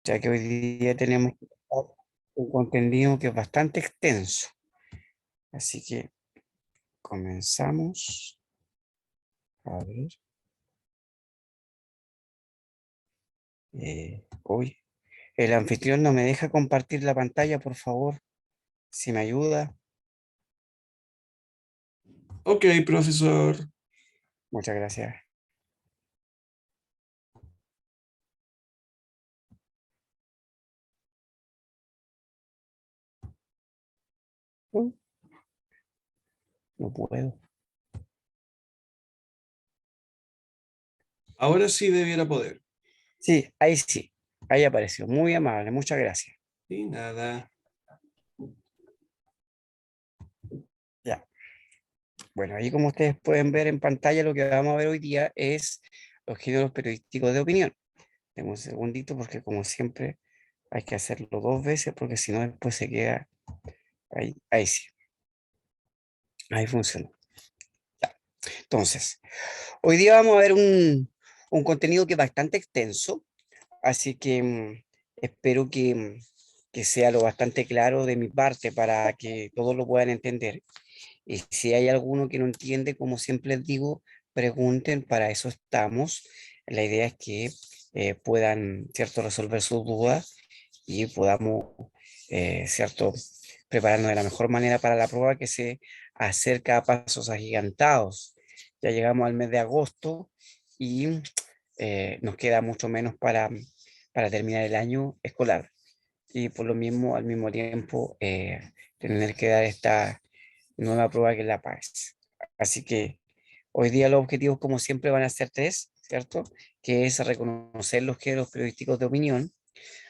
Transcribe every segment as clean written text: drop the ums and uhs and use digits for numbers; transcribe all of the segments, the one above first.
ya que hoy día tenemos un contenido que es bastante extenso. Así que comenzamos. A ver. Uy, el anfitrión no me deja compartir la pantalla, por favor, si me ayuda. Ok, profesor. Muchas gracias. Uh, No puedo. Ahora sí debiera poder. Sí, ahí sí. Ahí apareció. Muy amable, muchas gracias. Y nada. Ya. Bueno, ahí como ustedes pueden ver en pantalla, lo que vamos a ver hoy día es los géneros periodísticos de opinión. Tengo un segundito porque como siempre hay que hacerlo dos veces porque si no después se queda ahí. Ahí sí. Ahí funciona. Ya. Entonces, hoy día vamos a ver un contenido que es bastante extenso, así que espero que sea lo bastante claro de mi parte para que todos lo puedan entender. Y si hay alguno que no entiende, como siempre les digo, pregunten, para eso estamos. La idea es que puedan, ¿cierto?, resolver sus dudas y podamos, ¿cierto?, prepararnos de la mejor manera para la prueba que se acerca a pasos agigantados. Ya llegamos al mes de agosto y nos queda mucho menos para terminar el año escolar. Y por lo mismo, al mismo tiempo, tener que dar esta nueva prueba que es la paz. Así que hoy día los objetivos, como siempre, van a ser tres, ¿cierto? Que es reconocer los géneros periodísticos de opinión.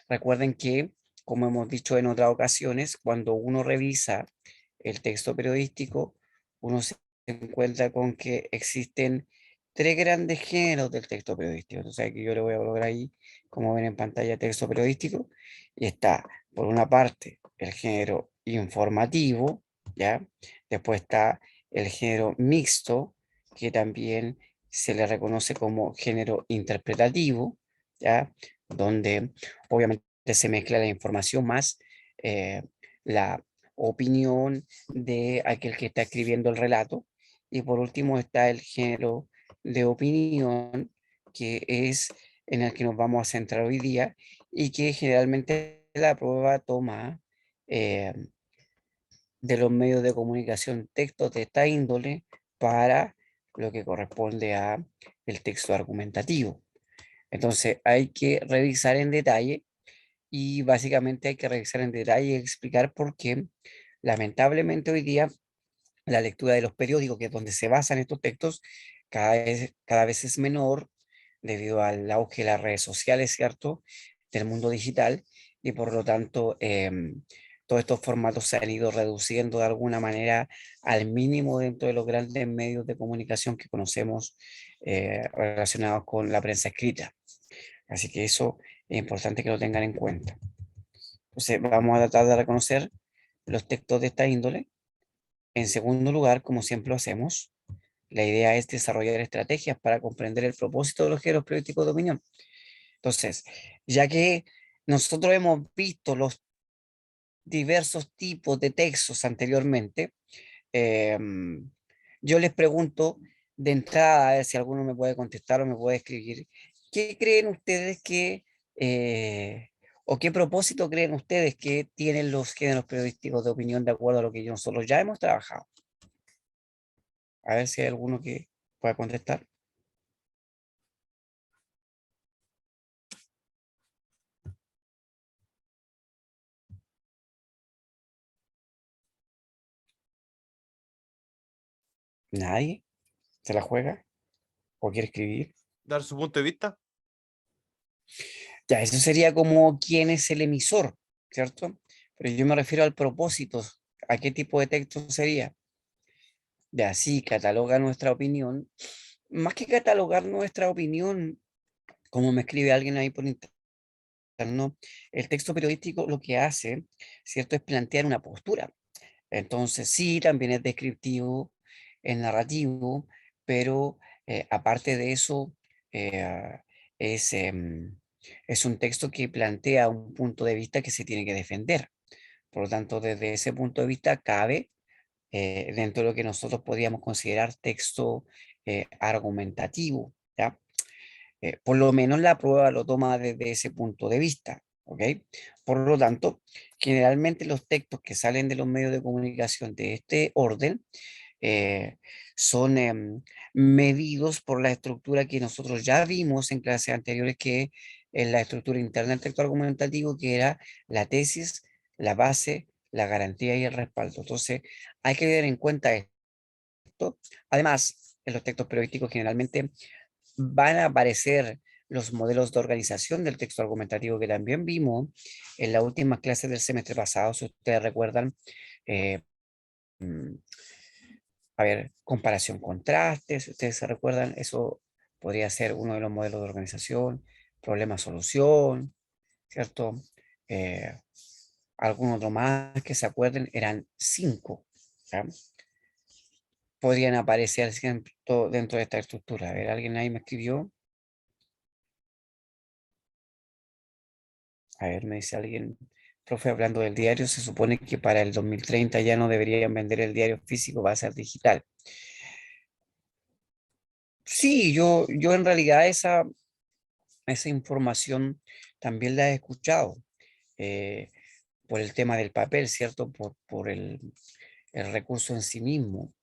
Recuerden que, como hemos dicho en otras ocasiones, cuando uno revisa el texto periodístico, uno se encuentra con que existen tres grandes géneros del texto periodístico. Entonces aquí yo le voy a colocar ahí, como ven en pantalla, texto periodístico, y está, por una parte, el género informativo, ¿ya? Después está el género mixto, que también se le reconoce como género interpretativo, ¿ya? Donde obviamente se mezcla la información más eh, la opinión de aquel que está escribiendo el relato. Y por último está el género de opinión, que es en el que nos vamos a centrar hoy día y que generalmente la prueba toma eh, de los medios de comunicación textos de esta índole para lo que corresponde a el texto argumentativo. Entonces hay que revisar en detalle y básicamente hay que revisar en detalle y explicar por qué lamentablemente hoy día la lectura de los periódicos, que es donde se basan estos textos, cada vez es menor debido al auge de las redes sociales, ¿cierto? Del mundo digital, y por lo tanto todos estos formatos se han ido reduciendo de alguna manera al mínimo dentro de los grandes medios de comunicación que conocemos relacionados con la prensa escrita. Así que eso es importante que lo tengan en cuenta. Entonces vamos a tratar de reconocer los textos de esta índole. En segundo lugar, como siempre lo hacemos, la idea es desarrollar estrategias para comprender el propósito de los géneros periodísticos de opinión. Entonces, ya que nosotros hemos visto los diversos tipos de textos anteriormente, yo les pregunto de entrada, a ver si alguno me puede contestar o me puede escribir, ¿qué creen ustedes o qué propósito creen ustedes que tienen los géneros periodísticos de opinión de acuerdo a lo que nosotros ya hemos trabajado? A ver si hay alguno que pueda contestar. ¿Nadie se la juega o quiere escribir? Dar su punto de vista. Ya, eso sería como quién es el emisor, ¿cierto? Pero yo me refiero al propósito. ¿A qué tipo de texto sería? Ya, sí, cataloga nuestra opinión. Más que catalogar nuestra opinión, como me escribe alguien ahí por internet, ¿no? El texto periodístico lo que hace, ¿cierto?, es plantear una postura. Entonces, sí, también es descriptivo, es narrativo, pero aparte de eso, es es un texto que plantea un punto de vista que se tiene que defender. Por lo tanto, desde ese punto de vista, cabe dentro de lo que nosotros podríamos considerar texto argumentativo, ¿ya? Por lo menos la prueba lo toma desde ese punto de vista, ¿ok? Por lo tanto, generalmente los textos que salen de los medios de comunicación de este orden eh, son medidos por la estructura que nosotros ya vimos en clases anteriores, que es la estructura interna del texto argumentativo, que era la tesis, la base, la garantía y el respaldo. Entonces, hay que tener en cuenta esto. Además, en los textos periodísticos generalmente van a aparecer los modelos de organización del texto argumentativo que también vimos en las últimas clases del semestre pasado, si ustedes recuerdan. eh, mm, a ver, comparación contraste, si ustedes se recuerdan, eso podría ser uno de los modelos de organización, problema-solución, ¿cierto? Eh, algún otro más que se acuerden, eran 5, ¿ya? Podrían aparecer siempre dentro de esta estructura. A ver, alguien ahí me escribió. A ver, me dice alguien, profe, hablando del diario, se supone que para el 2030 ya no deberían vender el diario físico, va a ser digital. Sí, yo en realidad esa información también la he escuchado eh, por el tema del papel, ¿cierto? Por el recurso en sí mismo.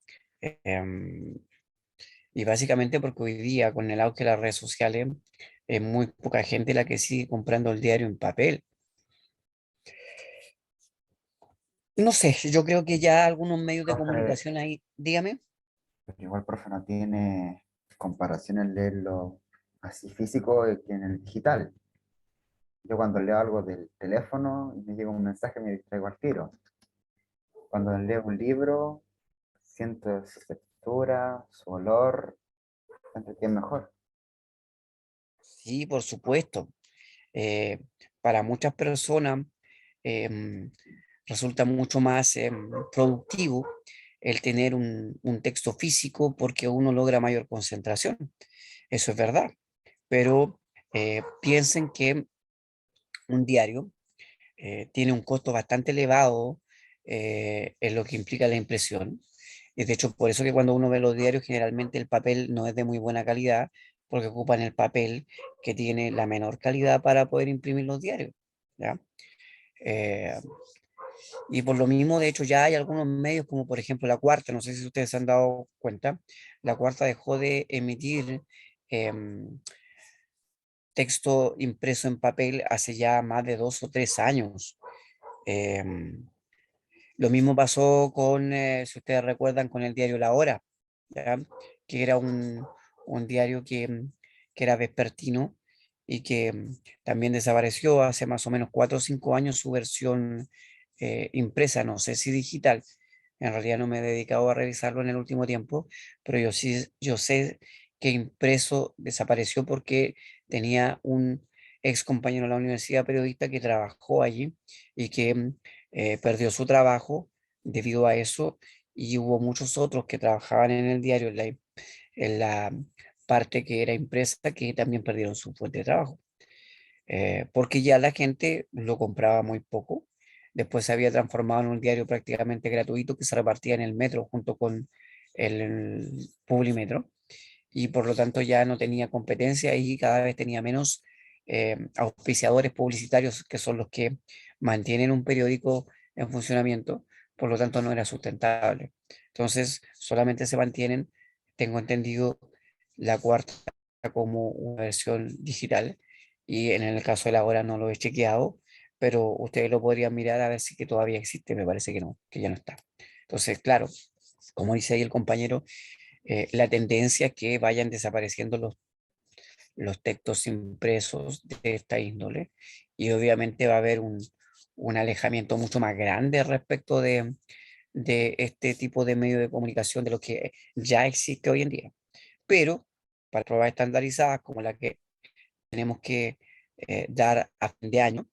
Y básicamente porque hoy día, con el auge de las redes sociales, es muy poca gente la que sigue comprando el diario en papel. No sé, yo creo que ya algunos medios de Profe, comunicación ahí, dígame. pero igual, profe, no tiene comparación en leerlo así físico que en el digital. Yo cuando leo algo del teléfono y me llega un mensaje me distraigo al tiro. Cuando leo un libro, siento su textura, su olor, siento que es mejor. Sí, por supuesto. eh, para muchas personas em, resulta mucho más productivo el tener un texto físico porque uno logra mayor concentración. Eso es verdad, pero piensen que un diario tiene un costo bastante elevado en lo que implica la impresión. Y de hecho, por eso que cuando uno ve los diarios, generalmente el papel no es de muy buena calidad, porque ocupan el papel que tiene la menor calidad para poder imprimir los diarios, ¿ya? Eh, y por lo mismo, de hecho, ya hay algunos medios, como por ejemplo La Cuarta, no sé si ustedes se han dado cuenta, La Cuarta dejó de emitir em, texto impreso en papel hace ya más de 2 o 3 años. Em, Lo mismo pasó con, si ustedes recuerdan, con el diario La Hora, ¿ya? Que era un diario que era vespertino y que también desapareció hace más o menos 4 o 5 años su versión impresa, no sé si digital. En realidad no me he dedicado a revisarlo en el último tiempo, pero yo sé que impreso desapareció porque tenía un ex compañero de la universidad periodista que trabajó allí y que perdió su trabajo debido a eso, y hubo muchos otros que trabajaban en el diario, en la parte que era impresa, que también perdieron su fuente de trabajo, porque ya la gente lo compraba muy poco. Después se había transformado en un diario prácticamente gratuito que se repartía en el metro junto con el Publimetro, y por lo tanto ya no tenía competencia y cada vez tenía menos auspiciadores publicitarios, que son los que mantienen un periódico en funcionamiento. Por lo tanto no era sustentable. Entonces solamente se mantienen, tengo entendido, La Cuarta como una versión digital, y en el caso de La Hora no lo he chequeado, pero ustedes lo podrían mirar a ver si que todavía existe. Me parece que no, que ya no está. Entonces, claro, como dice ahí el compañero, la tendencia es que vayan desapareciendo los textos impresos de esta índole, y obviamente va a haber un alejamiento mucho más grande respecto de este tipo de medio de comunicación de lo que ya existe hoy en día. Pero para pruebas estandarizadas como la que tenemos que dar a fin de año,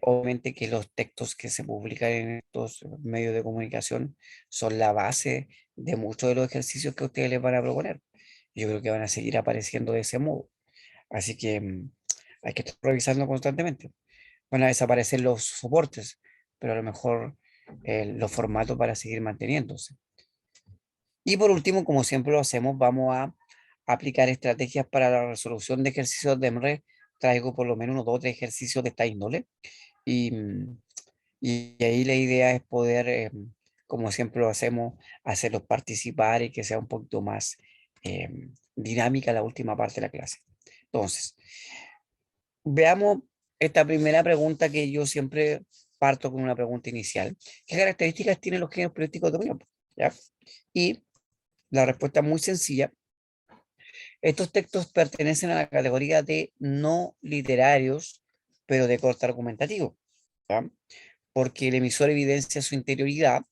obviamente que los textos que se publican en estos medios de comunicación son la base de muchos de los ejercicios que ustedes les van a proponer. Yo creo que van a seguir apareciendo de ese modo. Así que hay que estar revisando constantemente. Van a desaparecer los soportes, pero a lo mejor los formatos para seguir manteniéndose. Y por último, como siempre lo hacemos, vamos a aplicar estrategias para la resolución de ejercicios de MRE. Traigo por lo menos unos 2 o 3 ejercicios de esta índole. Y, y ahí la idea es poder, como siempre lo hacemos, hacerlos participar y que sea un poquito más dinámica la última parte de la clase. Entonces, veamos esta primera pregunta que yo siempre parto con una pregunta inicial. ¿Qué características tienen los géneros periodísticos de opinión? ¿Ya? Y la respuesta es muy sencilla. Estos textos pertenecen a la categoría de no literarios, pero de corte argumentativo, ¿ya? Porque el emisor evidencia su interioridad,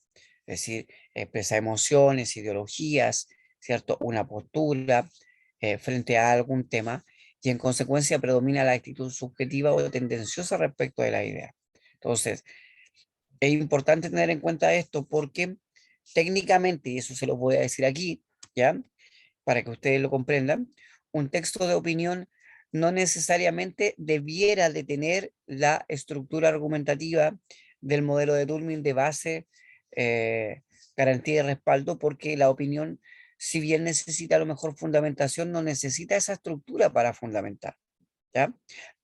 es decir, expresa emociones, ideologías, ¿cierto? Una postura frente a algún tema y en consecuencia predomina la actitud subjetiva o tendenciosa respecto de la idea. Entonces, es importante tener en cuenta esto porque técnicamente, y eso se lo voy a decir aquí, ¿ya? Para que ustedes lo comprendan, un texto de opinión no necesariamente debiera de tener la estructura argumentativa del modelo de Turing de base, garantía y respaldo, porque la opinión, si bien necesita a lo mejor fundamentación, no necesita esa estructura para fundamentar, ¿ya?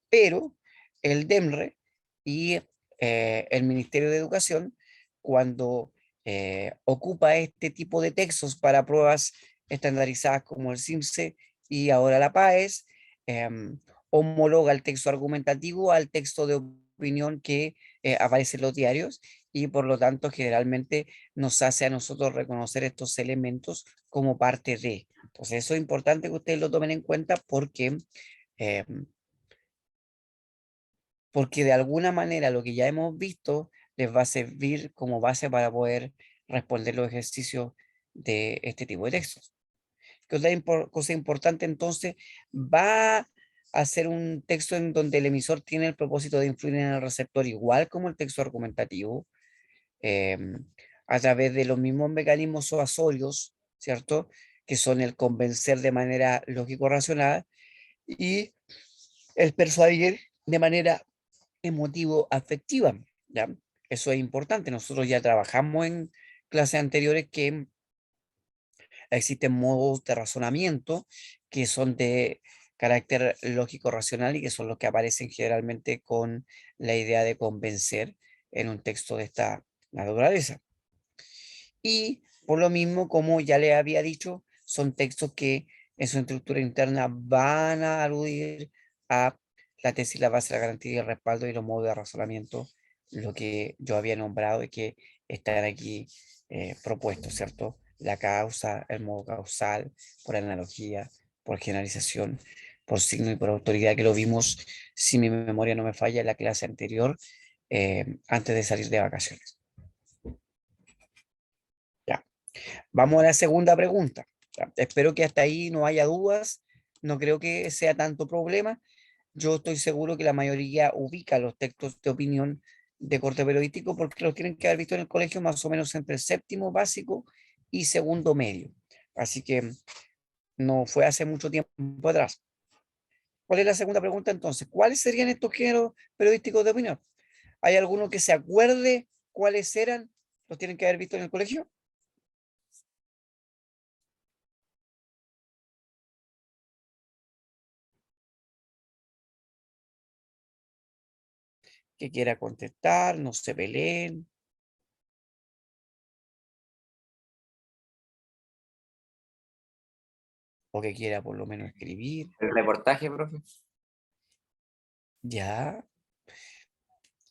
Pero el DEMRE y el Ministerio de Educación, cuando ocupa este tipo de textos para pruebas estandarizadas como el CIMSE y ahora la PAES, homologa el texto argumentativo al texto de opinión que aparece en los diarios y por lo tanto generalmente nos hace a nosotros reconocer estos elementos como parte de. Entonces eso es importante que ustedes lo tomen en cuenta em, porque de alguna manera lo que ya hemos visto les va a servir como base para poder responder los ejercicios de este tipo de textos. ¿Qué otra cosa importante entonces? Va a ser un texto en donde el emisor tiene el propósito de influir en el receptor igual como el texto argumentativo, em, a través de los mismos mecanismos suasorios, ¿cierto? Que son el convencer de manera lógico-racional y el persuadir de manera emotivo-afectiva, ¿ya? Eso es importante. Nosotros ya trabajamos en clases anteriores que existen modos de razonamiento que son de carácter lógico-racional y que son los que aparecen generalmente con la idea de convencer en un texto de esta naturaleza. Y por lo mismo, como ya le había dicho, son textos que en su estructura interna van a aludir a la tesis, la base, la garantía y el respaldo y los modos de razonamiento, lo que yo había nombrado y que están aquí propuestos, ¿cierto? La causa, el modo causal, por analogía, por generalización, por signo y por autoridad, que lo vimos, si mi memoria no me falla, en la clase anterior, antes de salir de vacaciones. Ya. Vamos a la segunda pregunta. Ya, espero que hasta ahí no haya dudas. No creo que sea tanto problema. Yo estoy seguro que la mayoría ubica los textos de opinión de corte periodístico porque los tienen que haber visto en el colegio más o menos entre séptimo básico y segundo medio. Así que no fue hace mucho tiempo atrás. ¿Cuál es la segunda pregunta entonces? ¿Cuáles serían estos géneros periodísticos de opinión? ¿Hay alguno que se acuerde cuáles eran? ¿Los tienen que haber visto en el colegio? Que quiera contestar, no se peleen, o que quiera por lo menos escribir. El reportaje, profe. Ya.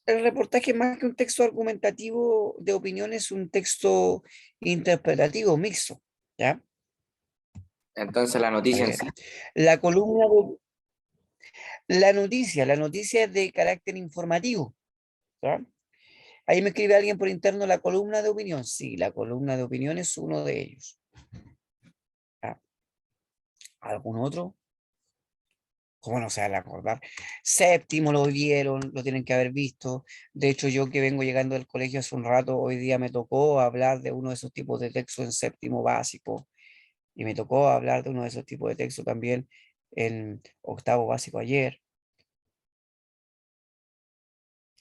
El reportaje más que un texto argumentativo de opinión es un texto interpretativo mixto, ¿ya? Entonces la noticia en Eh, sí. la columna la noticia es de carácter informativo, ¿ya? Ahí me escribe alguien por interno la columna de opinión. Sí, la columna de opinión es uno de ellos. ¿Ya? ¿Algún otro? ¿Cómo no se van a acordar? Séptimo lo vieron, lo tienen que haber visto. De hecho, yo que vengo llegando del colegio hace un rato, hoy día me tocó hablar de uno de esos tipos de textos en séptimo básico y me tocó hablar de uno de esos tipos de textos también en octavo básico ayer.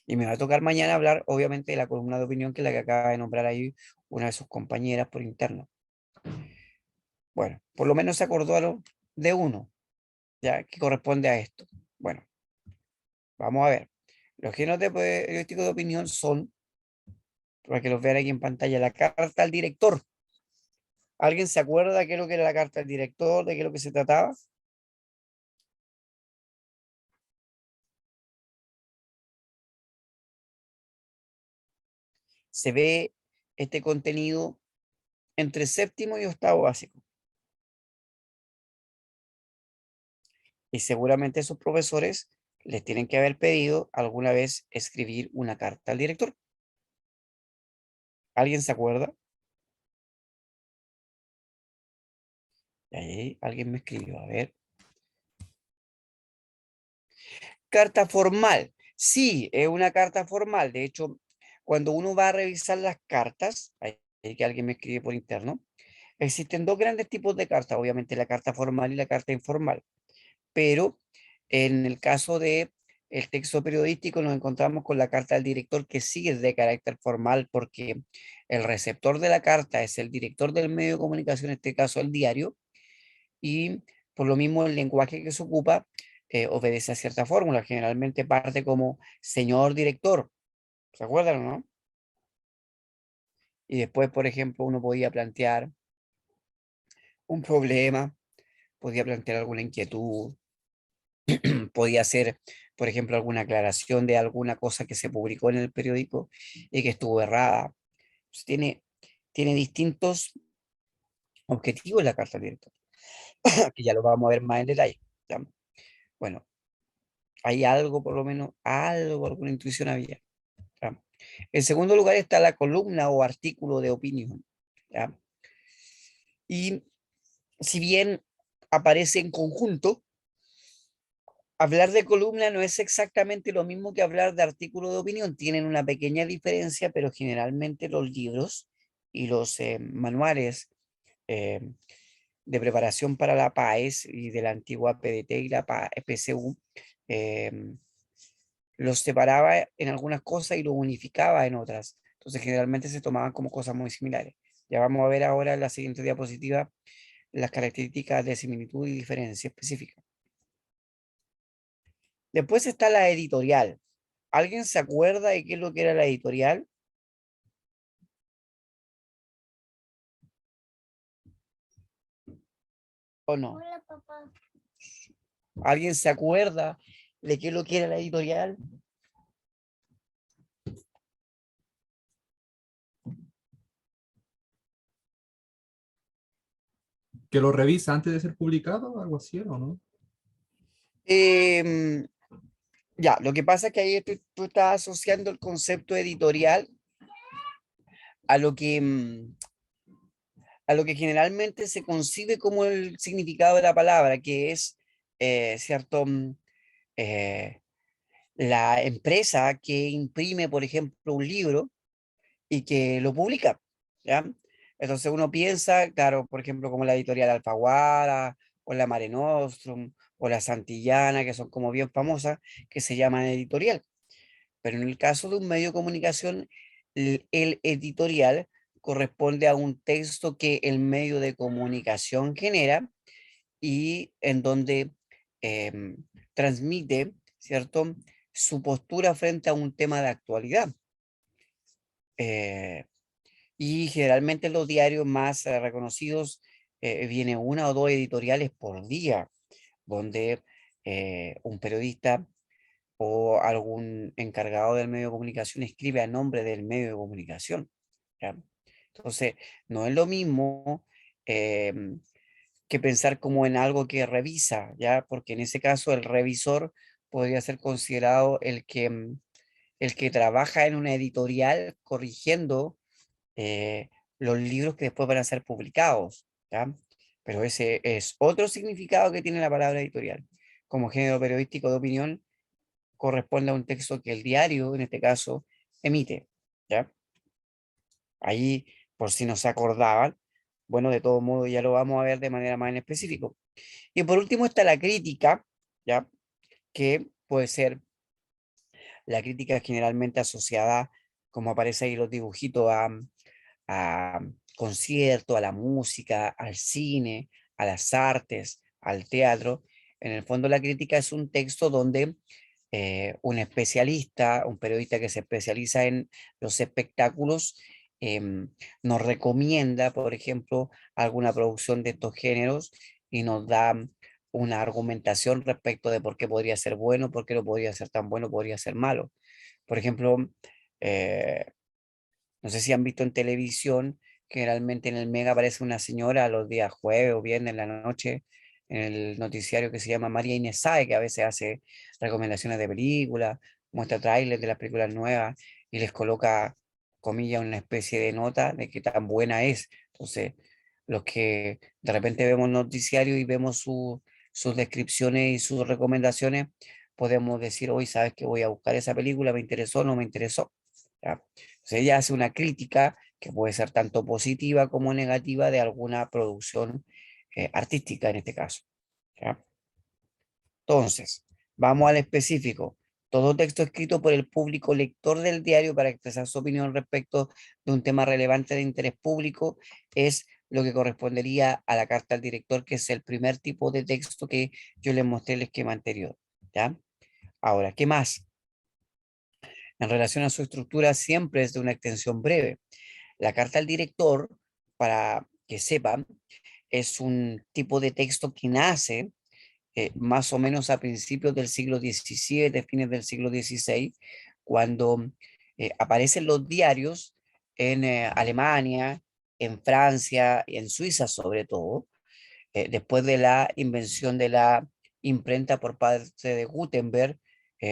Y me va a tocar mañana hablar, obviamente, de la columna de opinión, que es la que acaba de nombrar ahí una de sus compañeras por interno. Bueno, por lo menos se acordó de uno, ya, que corresponde a esto. Bueno, vamos a ver. Los géneros de periodístico de opinión son, para que los vean aquí en pantalla, la carta al director. ¿Alguien se acuerda de qué es lo que era la carta al director, de qué es lo que se trataba? Se ve este contenido entre séptimo y octavo básico. Y seguramente sus profesores les tienen que haber pedido alguna vez escribir una carta al director. ¿Alguien se acuerda? Y ahí alguien me escribió, a ver. Carta formal. Sí, es una carta formal. De hecho, cuando uno va a revisar las cartas, ahí que alguien me escribe por interno, existen dos grandes tipos de cartas, obviamente la carta formal y la carta informal. Pero en el caso de el texto periodístico nos encontramos con la carta del director, que sí es de carácter formal, porque el receptor de la carta es el director del medio de comunicación, en este caso el diario, y por lo mismo el lenguaje que se ocupa obedece a cierta fórmula. Generalmente parte como señor director, ¿se acuerdan o no? Y después, por ejemplo, uno podía plantear un problema, podía plantear alguna inquietud, podía hacer, por ejemplo, alguna aclaración de alguna cosa que se publicó en el periódico y que estuvo errada. Pues tiene distintos objetivos la carta al director, que ya lo vamos a ver más en detalle. ¿Ya? Bueno, hay algo, por lo menos, algo, alguna intuición había. ¿Ya? En segundo lugar está la columna o artículo de opinión. ¿Ya? Y si bien aparece en conjunto, hablar de columna no es exactamente lo mismo que hablar de artículo de opinión. Tienen una pequeña diferencia, pero generalmente los libros y los manuales eh, de preparación para la PAES y de la antigua PDT y la PSU eh, los separaba en algunas cosas y los unificaba en otras. Entonces generalmente se tomaban como cosas muy similares. Ya vamos a ver ahora en la siguiente diapositiva las características de similitud y diferencia específica. Después está la editorial. ¿Alguien se acuerda de qué es lo que era la editorial? ¿O no? Hola, papá. ¿Alguien se acuerda de qué es lo que era la editorial? ¿Que lo revisa antes de ser publicado? Algo así, ¿o no? Em, ya, lo que pasa es que ahí tú estás asociando el concepto editorial a lo que, a lo que generalmente se concibe como el significado de la palabra, que es, ¿cierto? Eh, la empresa que imprime, por ejemplo, un libro y que lo publica, ¿ya? Entonces uno piensa, claro, por ejemplo, como la editorial Alfaguara, o la Mare Nostrum, o la Santillana, que son como bien famosas, que se llaman editorial. Pero en el caso de un medio de comunicación, el editorial corresponde a un texto que el medio de comunicación genera y en donde em, transmite, ¿cierto?, su postura frente a un tema de actualidad. Eh, y generalmente en los diarios más reconocidos viene una o dos editoriales por día, donde un periodista o algún encargado del medio de comunicación escribe a nombre del medio de comunicación. ¿Ya? Entonces, no es lo mismo que pensar como en algo que revisa, ¿ya? Porque en ese caso el revisor podría ser considerado el que trabaja en una editorial corrigiendo eh, los libros que después van a ser publicados, ¿ya? Pero ese es otro significado que tiene la palabra editorial. Como género periodístico de opinión, corresponde a un texto que el diario, en este caso, emite, ¿ya? Ahí, por si no se acordaban, bueno, de todo modo ya lo vamos a ver de manera más en específico. Y por último está la crítica, ¿ya? Que puede ser la crítica es generalmente asociada, como aparece ahí los dibujitos, a conciertos, a la música, al cine, a las artes, al teatro. En el fondo, la crítica es un texto donde un especialista, un periodista que se especializa en los espectáculos, nos recomienda, por ejemplo, alguna producción de estos géneros y nos da una argumentación respecto de por qué podría ser bueno, por qué no podría ser tan bueno, podría ser malo. Por ejemplo, eh, no sé si han visto en televisión, generalmente en el Mega aparece una señora los días jueves o viernes en la noche en el noticiario que se llama María Inés Sáez, que a veces hace recomendaciones de películas, muestra trailers de las películas nuevas y les coloca, comillas, una especie de nota de qué tan buena es. Entonces, los que de repente vemos noticiario y vemos sus descripciones y sus recomendaciones, podemos decir, hoy sabes que voy a buscar esa película, me interesó o no me interesó. ¿Ya? Entonces ella hace una crítica que puede ser tanto positiva como negativa de alguna producción artística en este caso. ¿Ya? Entonces, vamos al específico. Todo texto escrito por el público lector del diario para expresar su opinión respecto de un tema relevante de interés público es lo que correspondería a la carta al director, que es el primer tipo de texto que yo les mostré en el esquema anterior. ¿Ya? Ahora, ¿qué más? En relación a su estructura, siempre es de una extensión breve. La carta al director, para que sepan, es un tipo de texto que nace más o menos a principios del siglo XVII, fines del siglo XVI, cuando aparecen los diarios en Alemania, en Francia y en Suiza sobre todo, después de la invención de la imprenta por parte de Gutenberg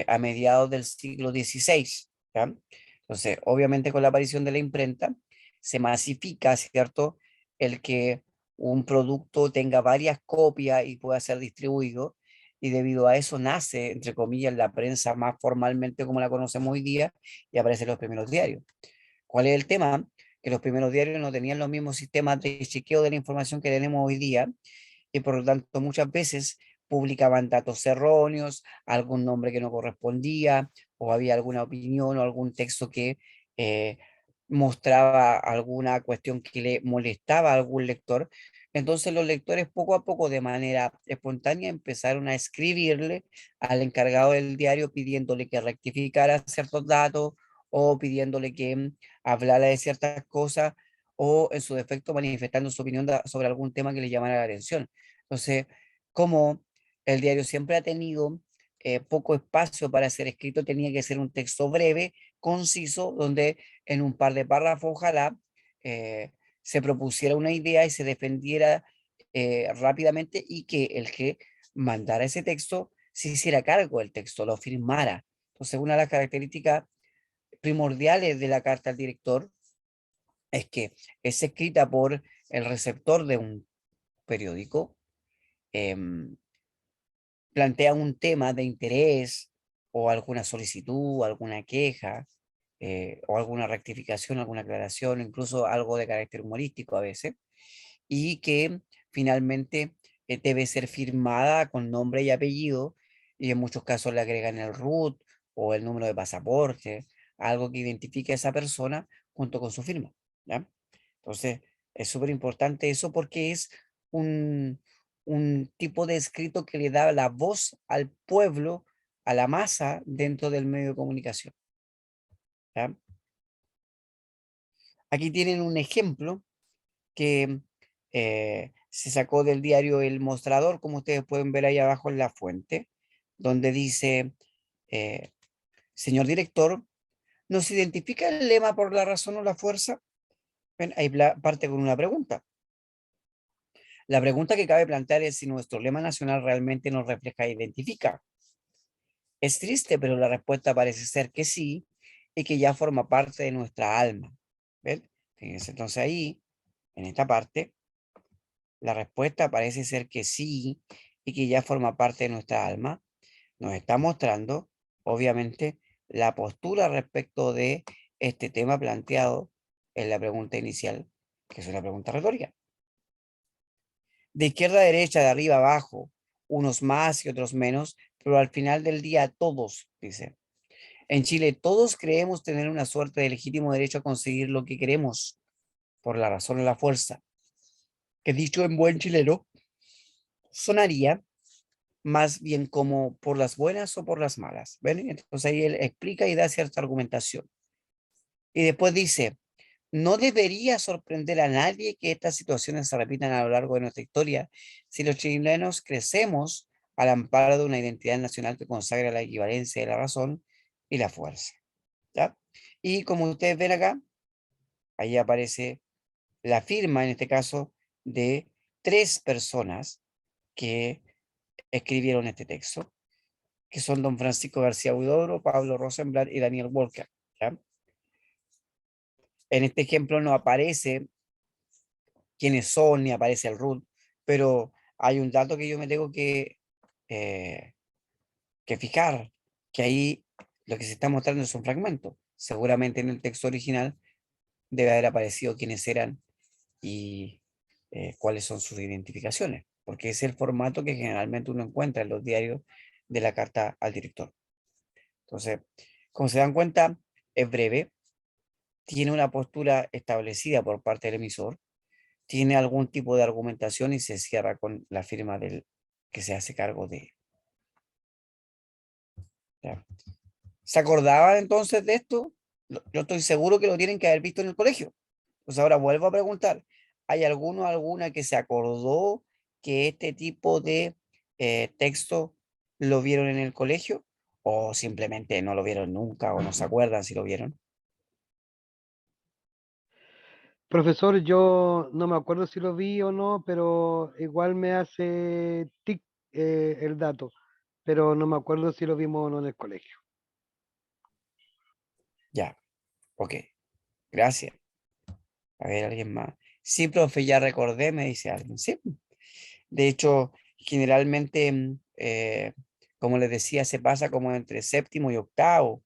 a mediados del siglo XVI. ¿Ya? Entonces, obviamente con la aparición de la imprenta, se masifica, ¿cierto?, el que un producto tenga varias copias y pueda ser distribuido, y debido a eso nace, entre comillas, la prensa más formalmente como la conocemos hoy día, y aparecen los primeros diarios. ¿Cuál es el tema? Que los primeros diarios no tenían los mismos sistemas de chequeo de la información que tenemos hoy día, y por lo tanto muchas veces publicaban datos erróneos, algún nombre que no correspondía, o había alguna opinión o algún texto que eh, mostraba alguna cuestión que le molestaba a algún lector. Entonces los lectores poco a poco, de manera espontánea, empezaron a escribirle al encargado del diario pidiéndole que rectificara ciertos datos o pidiéndole que hablara de ciertas cosas o en su defecto manifestando su opinión sobre algún tema que le llamara la atención. Entonces, como el diario siempre ha tenido poco espacio para ser escrito, tenía que ser un texto breve, conciso, donde en un par de párrafos ojalá se propusiera una idea y se defendiera rápidamente, y que el que mandara ese texto se hiciera cargo del texto, lo firmara. Entonces, una de las características primordiales de la carta al director es que es escrita por el receptor de un periódico, em, plantea un tema de interés o alguna solicitud, alguna queja, o alguna rectificación, alguna aclaración, incluso algo de carácter humorístico a veces, y que finalmente debe ser firmada con nombre y apellido, y en muchos casos le agregan el RUT o el número de pasaporte, algo que identifique a esa persona junto con su firma. ¿Ya? Entonces, es súper importante eso porque es un, un tipo de escrito que le da la voz al pueblo, a la masa dentro del medio de comunicación. ¿Ya? Aquí tienen un ejemplo que se sacó del diario El Mostrador, como ustedes pueden ver ahí abajo en la fuente, donde dice, eh, señor director, ¿nos identifica el lema por la razón o la fuerza? Ven, ahí parte con una pregunta. La pregunta que cabe plantear es si nuestro lema nacional realmente nos refleja e identifica. Es triste, pero la respuesta parece ser que sí, y que ya forma parte de nuestra alma. ¿Ven? Fíjense, entonces ahí, en esta parte, la respuesta parece ser que sí, y que ya forma parte de nuestra alma. Nos está mostrando, obviamente, la postura respecto de este tema planteado en la pregunta inicial, que es una pregunta retórica. De izquierda a derecha, de arriba a abajo, unos más y otros menos, pero al final del día todos, dice. En Chile todos creemos tener una suerte de legítimo derecho a conseguir lo que queremos por la razón o la fuerza, que dicho en buen chileno, sonaría más bien como por las buenas o por las malas. ¿Ven? Entonces ahí él explica y da cierta argumentación. Y después dice, no debería sorprender a nadie que estas situaciones se repitan a lo largo de nuestra historia si los chilenos crecemos al amparo de una identidad nacional que consagra la equivalencia de la razón y la fuerza. ¿Ya? Y como ustedes ven acá, ahí aparece la firma, en este caso, de 3 personas que escribieron este texto, que son don Francisco García Huidobro, Pablo Rosenblatt y Daniel Walker. ¿Ya? En este ejemplo no aparece quiénes son ni aparece el root, pero hay un dato que yo me tengo eh, que fijar, que ahí lo que se está mostrando es un fragmento. Seguramente en el texto original debe haber aparecido quiénes eran y cuáles son sus identificaciones, porque es el formato que generalmente uno encuentra en los diarios de la carta al director. Entonces, como se dan cuenta, es breve, tiene una postura establecida por parte del emisor, tiene algún tipo de argumentación y se cierra con la firma del que se hace cargo de. ¿Ya? ¿Se acordaban entonces de esto? Yo estoy seguro que lo tienen que haber visto en el colegio. Pues ahora vuelvo a preguntar, ¿hay alguno o alguna que se acordó que este tipo de texto lo vieron en el colegio? ¿O simplemente no lo vieron nunca o no se acuerdan si lo vieron? Profesor, yo no me acuerdo si lo vi o no, pero igual me hace tic el dato, pero no me acuerdo si lo vimos o no en el colegio. Ya, ok, gracias. A ver, alguien más. Sí, profe, ya recordé, me dice alguien. Sí. De hecho, generalmente, como les decía, se pasa como entre séptimo y octavo.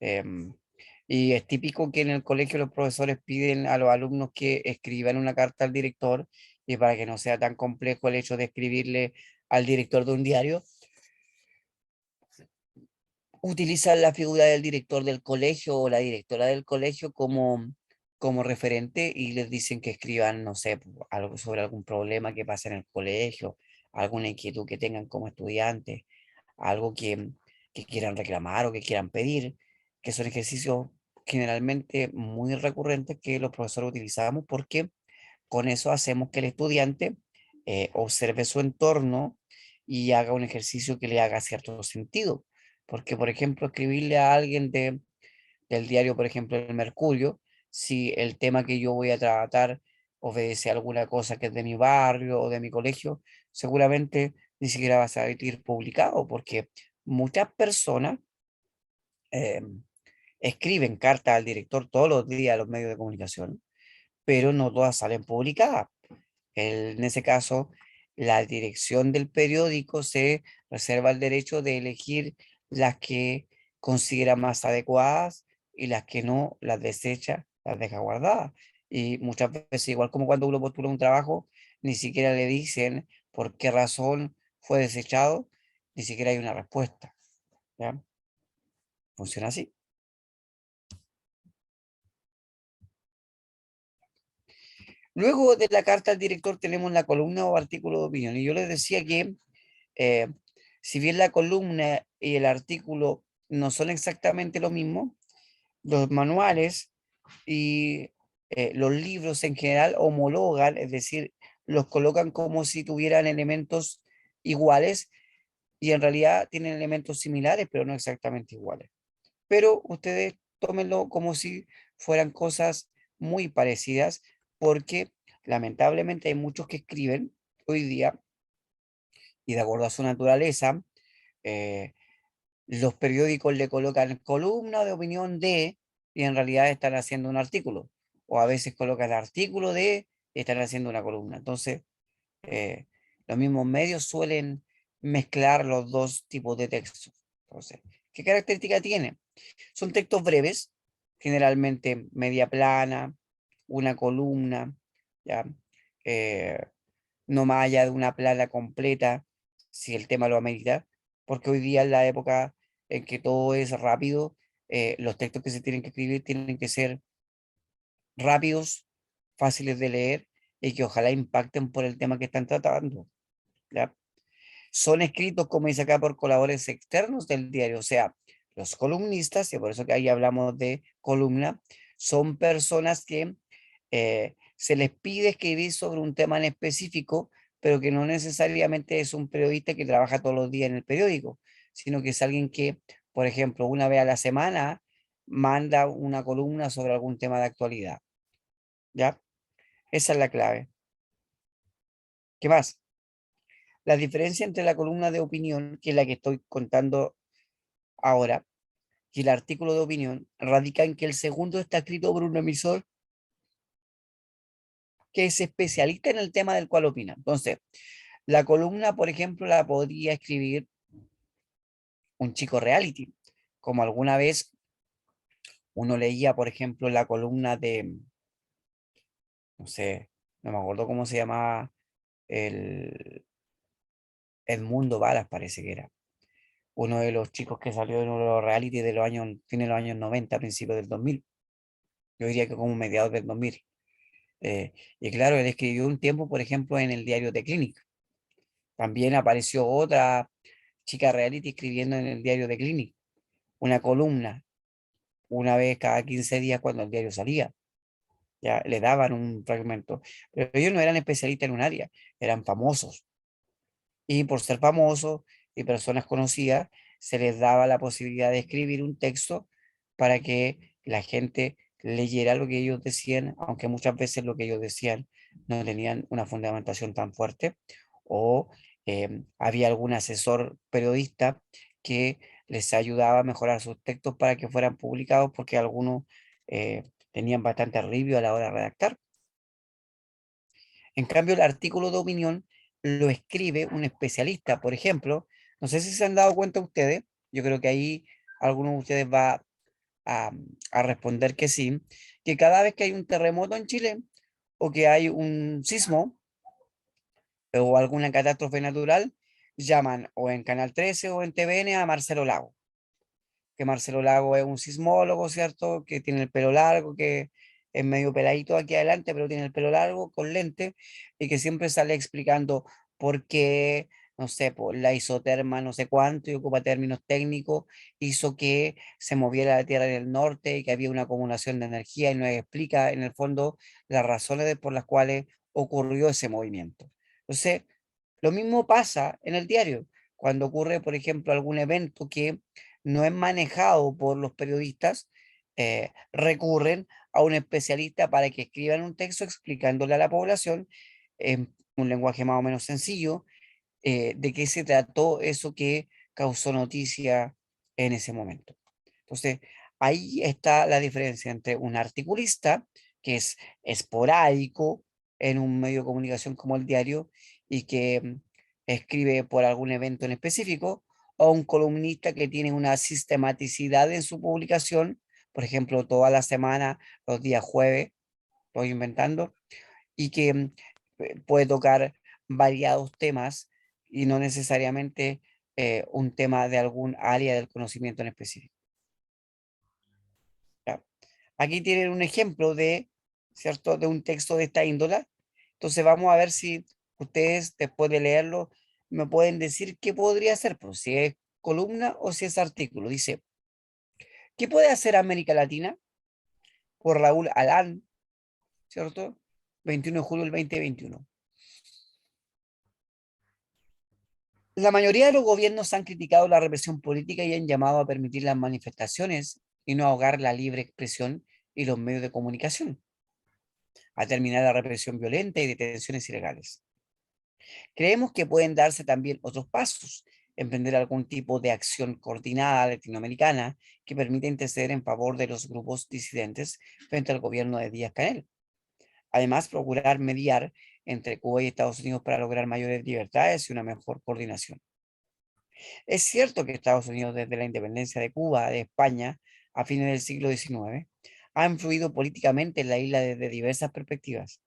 em, y es típico que en el colegio los profesores piden a los alumnos que escriban una carta al director y para que no sea tan complejo el hecho de escribirle al director de un diario, utilizan la figura del director del colegio o la directora del colegio como referente y les dicen que escriban, no sé, algo sobre algún problema que pase en el colegio, alguna inquietud que tengan como estudiantes, algo que quieran reclamar o que quieran pedir, que son ejercicios generalmente muy recurrentes que los profesores utilizamos porque con eso hacemos que el estudiante observe su entorno y haga un ejercicio que le haga cierto sentido. Porque, por ejemplo, escribirle a alguien del diario, por ejemplo, El Mercurio, si el tema que yo voy a tratar obedece a alguna cosa que es de mi barrio o de mi colegio, seguramente ni siquiera va a salir publicado, porque muchas personas eh, escriben cartas al director todos los días a los medios de comunicación, pero no todas salen publicadas. En ese caso, la dirección del periódico se reserva el derecho de elegir las que considera más adecuadas y las que no las desecha, las deja guardadas. Y muchas veces, igual como cuando uno postula un trabajo, ni siquiera le dicen por qué razón fue desechado, ni siquiera hay una respuesta. ¿Ya? Funciona así. Luego de la carta al director tenemos la columna o artículo de opinión. Y yo les decía que eh, si bien la columna y el artículo no son exactamente lo mismo, los manuales y los libros en general homologan, es decir, los colocan como si tuvieran elementos iguales y en realidad tienen elementos similares, pero no exactamente iguales. Pero ustedes tómenlo como si fueran cosas muy parecidas, porque lamentablemente hay muchos que escriben hoy día y de acuerdo a su naturaleza, eh, los periódicos le colocan columna de opinión de y en realidad están haciendo un artículo. O a veces colocan artículo de y están haciendo una columna. Entonces, eh, los mismos medios suelen mezclar los dos tipos de textos. Entonces, ¿qué característica tiene? Son textos breves, generalmente media plana, una columna, ¿ya? Eh, no más allá de una plana completa, si el tema lo amerita, porque hoy día en la época en que todo es rápido. Los textos que se tienen que escribir tienen que ser rápidos, fáciles de leer y que ojalá impacten por el tema que están tratando. ¿Ya? Son escritos, como dice acá, por colaboradores externos del diario, o sea, los columnistas, y por eso que ahí hablamos de columna, son personas que se les pide escribir sobre un tema en específico, pero que no necesariamente es un periodista que trabaja todos los días en el periódico, sino que es alguien que, por ejemplo, una vez a la semana manda una columna sobre algún tema de actualidad. ¿Ya? Esa es la clave. ¿Qué más? La diferencia entre la columna de opinión, que es la que estoy contando ahora, y el artículo de opinión, radica en que el segundo está escrito por un emisor que es especialista en el tema del cual opina. Entonces, la columna, por ejemplo, la podría escribir un chico reality, como alguna vez uno leía, por ejemplo, la columna de, no sé, no me acuerdo cómo se llamaba, el Edmundo Varas parece que era uno de los chicos que salió de uno de los reality de los años, fines de los años 90, principios del 2000. Yo diría que como mediados del 2000. Y claro, él escribió un tiempo, por ejemplo, en el diario The Clinic. También apareció otra chica reality escribiendo en el diario The Clinic, una columna, una vez cada 15 días cuando el diario salía. Ya le daban un fragmento. Pero ellos no eran especialistas en un área, eran famosos. Y por ser famosos y personas conocidas, se les daba la posibilidad de escribir un texto para que la gente leyera lo que ellos decían, aunque muchas veces lo que ellos decían no tenían una fundamentación tan fuerte, o había algún asesor periodista que les ayudaba a mejorar sus textos para que fueran publicados, porque algunos tenían bastante arribio a la hora de redactar. En cambio, el artículo de opinión lo escribe un especialista. Por ejemplo, no sé si se han dado cuenta ustedes, yo creo que ahí algunos de ustedes va a, a responder que sí, que cada vez que hay un terremoto en Chile o que hay un sismo o alguna catástrofe natural, llaman o en Canal 13 o en TVN a Marcelo Lago, que Marcelo Lago es un sismólogo, ¿cierto? Que tiene el pelo largo, que es medio peladito aquí adelante, pero tiene el pelo largo, con lente, y que siempre sale explicando por qué, no sé, por la isoterma, no sé cuánto, y ocupa términos técnicos, hizo que se moviera la Tierra en el norte y que había una acumulación de energía, y nos explica en el fondo las razones por las cuales ocurrió ese movimiento. Entonces, lo mismo pasa en el diario, cuando ocurre, por ejemplo, algún evento que no es manejado por los periodistas, recurren a un especialista para que escriban un texto explicándole a la población en un lenguaje más o menos sencillo de qué se trató eso que causó noticia en ese momento. Entonces, ahí está la diferencia entre un articulista, que es esporádico en un medio de comunicación como el diario y que escribe por algún evento en específico, o un columnista que tiene una sistematicidad en su publicación, por ejemplo, toda la semana, los días jueves, estoy inventando, y que puede tocar variados temas y no necesariamente un tema de algún área del conocimiento en específico. ¿Ya? Aquí tienen un ejemplo de, ¿cierto?, de un texto de esta índole. Entonces vamos a ver si ustedes, después de leerlo, me pueden decir qué podría ser, pues, si es columna o si es artículo. Dice, ¿qué puede hacer América Latina? Por Raúl Alán, ¿cierto? 21 de julio del 2021. La mayoría de los gobiernos han criticado la represión política y han llamado a permitir las manifestaciones y no ahogar la libre expresión y los medios de comunicación, a terminar la represión violenta y detenciones ilegales. Creemos que pueden darse también otros pasos, emprender algún tipo de acción coordinada latinoamericana que permita interceder en favor de los grupos disidentes frente al gobierno de Díaz-Canel. Además, procurar mediar entre Cuba y Estados Unidos para lograr mayores libertades y una mejor coordinación. Es cierto que Estados Unidos, desde la independencia de Cuba, de España, a fines del siglo XIX, ha influido políticamente en la isla desde diversas perspectivas.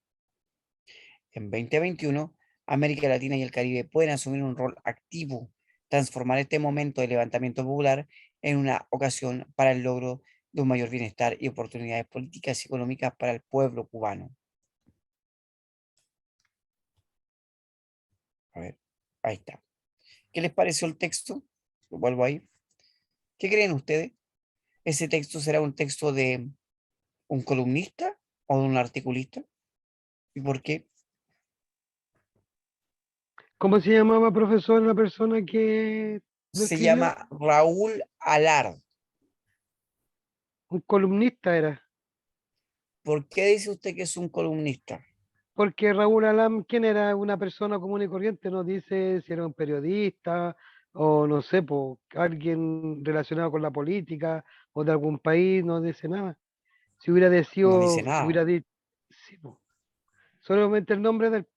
En 2021, América Latina y el Caribe pueden asumir un rol activo, transformar este momento de levantamiento popular en una ocasión para el logro de un mayor bienestar y oportunidades políticas y económicas para el pueblo cubano. A ver, ahí está. ¿Qué les pareció el texto? Lo vuelvo ahí. ¿Qué creen ustedes? ¿Ese texto será un texto de un columnista o de un articulista? ¿Y por qué? ¿Cómo se llamaba, profesor, la persona que lo Se escribió? llama Raúl Alard. Un columnista era. ¿Por qué dice usted que es un columnista? Porque Raúl Alam, ¿quién era? Una persona común y corriente, no dice si era un periodista o no sé, po, alguien relacionado con la política o de algún país, no dice nada. Si hubiera No dice decidido, nada. hubiera dicho, sí, po, solamente el nombre del,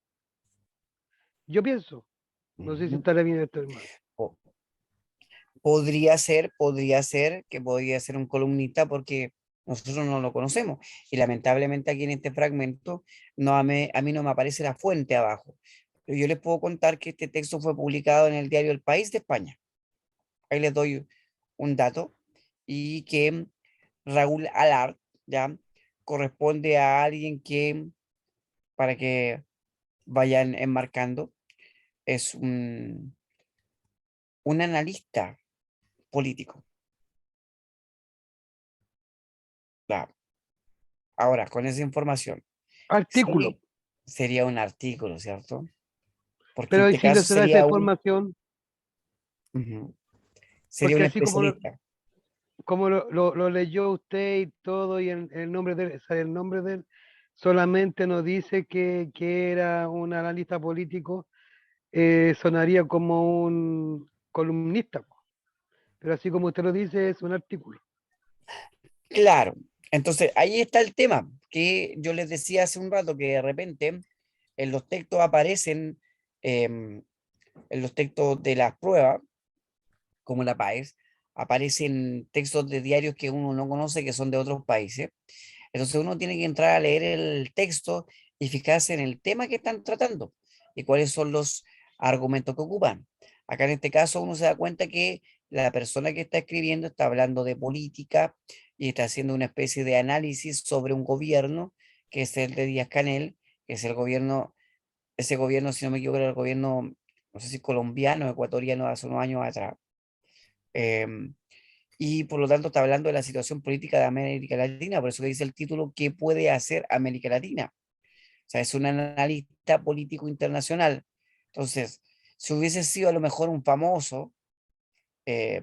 yo pienso, no sé si Ujú. estará bien esto, hermano. Po- podría ser que podría ser un columnista porque nosotros no lo conocemos. Y lamentablemente aquí en este fragmento a mí no me aparece la fuente abajo. Pero yo les puedo contar que este texto fue publicado en el diario El País de España. Ahí les doy un dato. Y que Raúl Alard, ¿ya? Corresponde a alguien que, para que vayan enmarcando, es un analista político. Claro. Ahora, con esa información, si Artículo, alguien- sería un artículo, ¿cierto? Porque en pero ¿y este si no caso se da esa sería información? ujú, sería Porque un así especialista. como lo leyó usted y todo, y el nombre de él, sale el nombre de él, solamente nos dice que era un analista político, sonaría como un columnista, po. Pero así como usted lo dice, es un artículo. Claro. Entonces, ahí está el tema que yo les decía hace un rato, que de repente en los textos aparecen, em, en los textos de las pruebas, como la PAES, aparecen textos de diarios que uno no conoce, que son de otros países. Entonces uno tiene que entrar a leer el texto y fijarse en el tema que están tratando y cuáles son los argumentos que ocupan. Acá en este caso uno se da cuenta que la persona que está escribiendo está hablando de política y está haciendo una especie de análisis sobre un gobierno que es el de Díaz-Canel, que es el gobierno, ese gobierno, si no me equivoco, era el gobierno, no sé si colombiano, ecuatoriano, hace unos años atrás. Em, y por lo tanto está hablando de la situación política de América Latina, por eso que dice el título, ¿qué puede hacer América Latina? O sea, es un analista político internacional. Entonces, si hubiese sido a lo mejor un famoso, eh,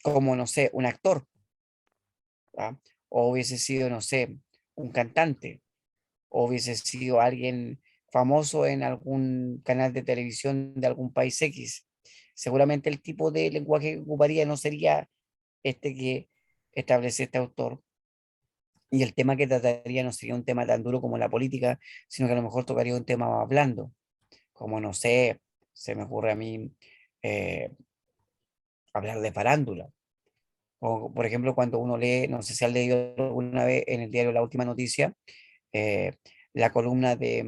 como, no sé, un actor, ¿ah? O hubiese sido, no sé, un cantante, o hubiese sido alguien famoso en algún canal de televisión de algún país X, seguramente el tipo de lenguaje que ocuparía no sería este que establece este autor. Y el tema que trataría no sería un tema tan duro como la política, sino que a lo mejor tocaría un tema más blando, como no sé, se me ocurre a mí eh, hablar de farándula. O, por ejemplo, cuando uno lee, no sé si has leído alguna vez en el diario La Última Noticia, eh, la columna de,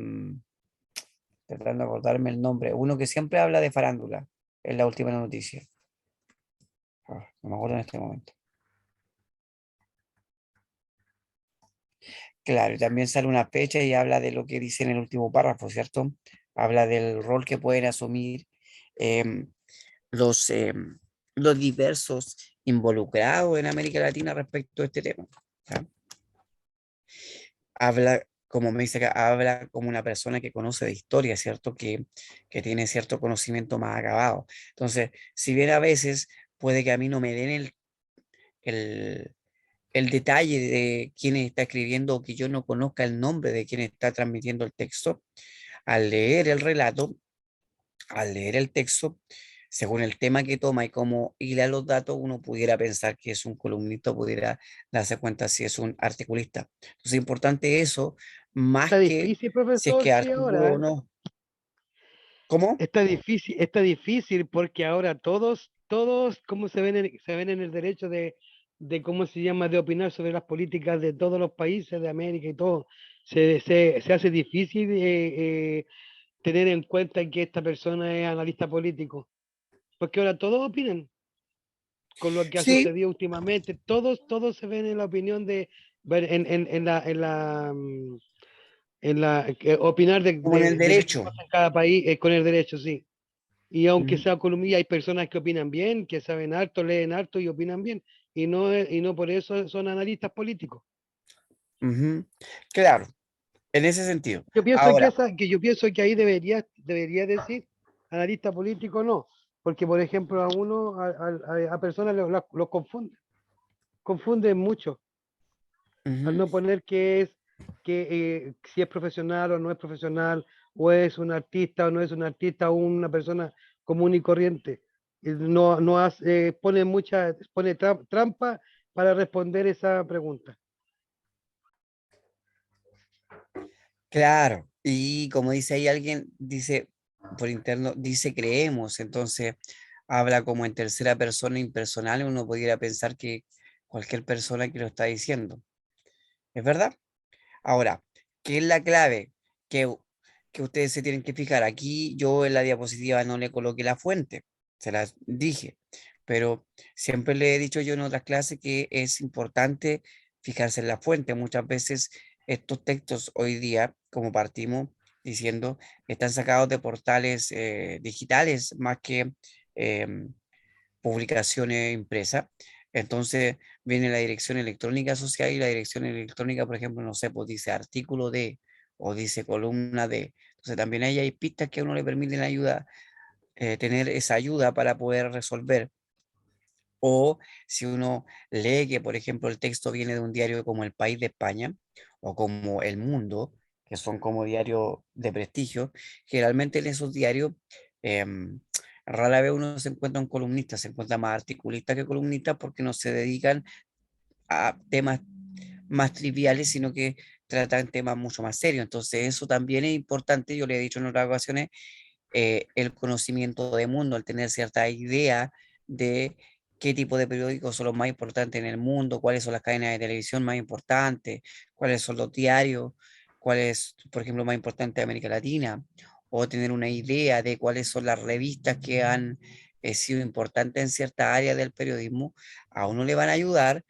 tratando de acordarme el nombre, uno que siempre habla de farándula en La Última Noticia. No me acuerdo en este momento. Claro, y también sale una fecha y habla de lo que dice en el último párrafo, ¿cierto? Habla del rol que pueden asumir em, los, los diversos involucrados en América Latina respecto a este tema. ¿Ya? Habla, como me dice acá, habla como una persona que conoce de historia, ¿cierto? Que tiene cierto conocimiento más acabado. Entonces, si bien a veces puede que a mí no me den el, el detalle de quién está escribiendo o que yo no conozca el nombre de quien está transmitiendo el texto, al leer el relato, al leer el texto, según el tema que toma y cómo hila los datos, uno pudiera pensar que es un columnista, pudiera darse cuenta si es un articulista. Entonces, importante eso, más Está que difícil, si es profesor, que sí, artículo ahora, o ¿eh? no. ¿Cómo? Está difícil porque ahora todos, como se ven en el derecho de cómo se llama, de opinar sobre las políticas de todos los países de América y todo. Se hace difícil tener en cuenta que esta persona es analista político, porque ahora todos opinan. con lo que ha Sí. sucedido últimamente. Todos se ven en la opinión de, opinar Como en el de lo que derecho. pasa en cada país con el derecho, sí. Y aunque Ujú, sea columnista, hay personas que opinan bien, que saben harto, leen harto y opinan bien. Y no por eso son analistas políticos. ujú. Claro, en ese sentido. Yo pienso Ahora, yo pienso que ahí debería decir analista político no, porque por ejemplo a personas los confunden mucho al ujú, no poner si es profesional o no es profesional, o es un artista o no es un artista, o una persona común y corriente. No hace, pone trampa para responder esa pregunta. claro. Y como dice ahí alguien, dice por interno, dice creemos, entonces habla como en tercera persona impersonal, uno pudiera pensar que cualquier persona que lo está diciendo. ¿Es verdad? Ahora, ¿qué es la clave que ustedes se tienen que fijar? Aquí yo en la diapositiva no le coloqué la fuente, se las dije, pero siempre le he dicho yo en otras clases que es importante fijarse en la fuente. Muchas veces estos textos hoy día, como partimos diciendo, están sacados de portales digitales más que em, publicaciones impresas. Entonces viene la dirección electrónica asociada y la dirección electrónica, por ejemplo, no sé, pues dice artículo de o dice columna de. Entonces también ahí hay pistas que a uno le permiten ayuda, tener esa ayuda para poder resolver. O si uno lee que, por ejemplo, el texto viene de un diario como El País de España o como El Mundo, que son como diarios de prestigio, generalmente en esos diarios em, rara vez uno se encuentra un columnista, se encuentra más articulista que columnista porque no se dedican a temas más triviales, sino que tratan temas mucho más serios. Entonces eso también es importante, yo le he dicho en otras ocasiones, el conocimiento de mundo, el tener cierta idea de qué tipo de periódicos son los más importantes en el mundo, cuáles son las cadenas de televisión más importantes, cuáles son los diarios, cuáles, por ejemplo, más importantes de América Latina, o tener una idea de cuáles son las revistas que han sido importantes en cierta área del periodismo, a uno le van a ayudar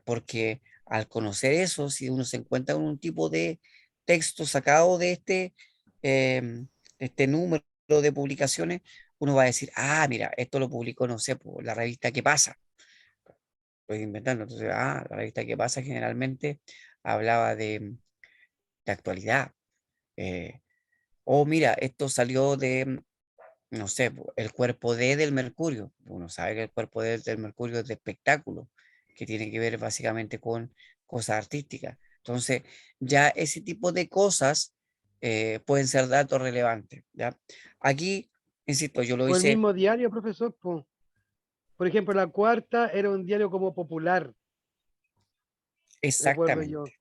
porque al conocer eso, si uno se encuentra con un tipo de texto sacado de este número de publicaciones, uno va a decir, ah, mira, esto lo publicó, no sé, por la revista ¿Qué pasa? Estoy inventando, entonces, la revista ¿Qué pasa? Generalmente hablaba de actualidad. eh, o mira, esto salió de, no sé, el cuerpo D del Mercurio. Uno sabe que el cuerpo D del Mercurio es de espectáculo, que tiene que ver básicamente con cosas artísticas. Entonces, ya ese tipo de cosas pueden ser datos relevantes, ¿ya? Aquí, insisto, yo lo O el hice mismo diario, profesor. Por ejemplo, La Cuarta era un diario como popular, recuerdo yo. exactamente,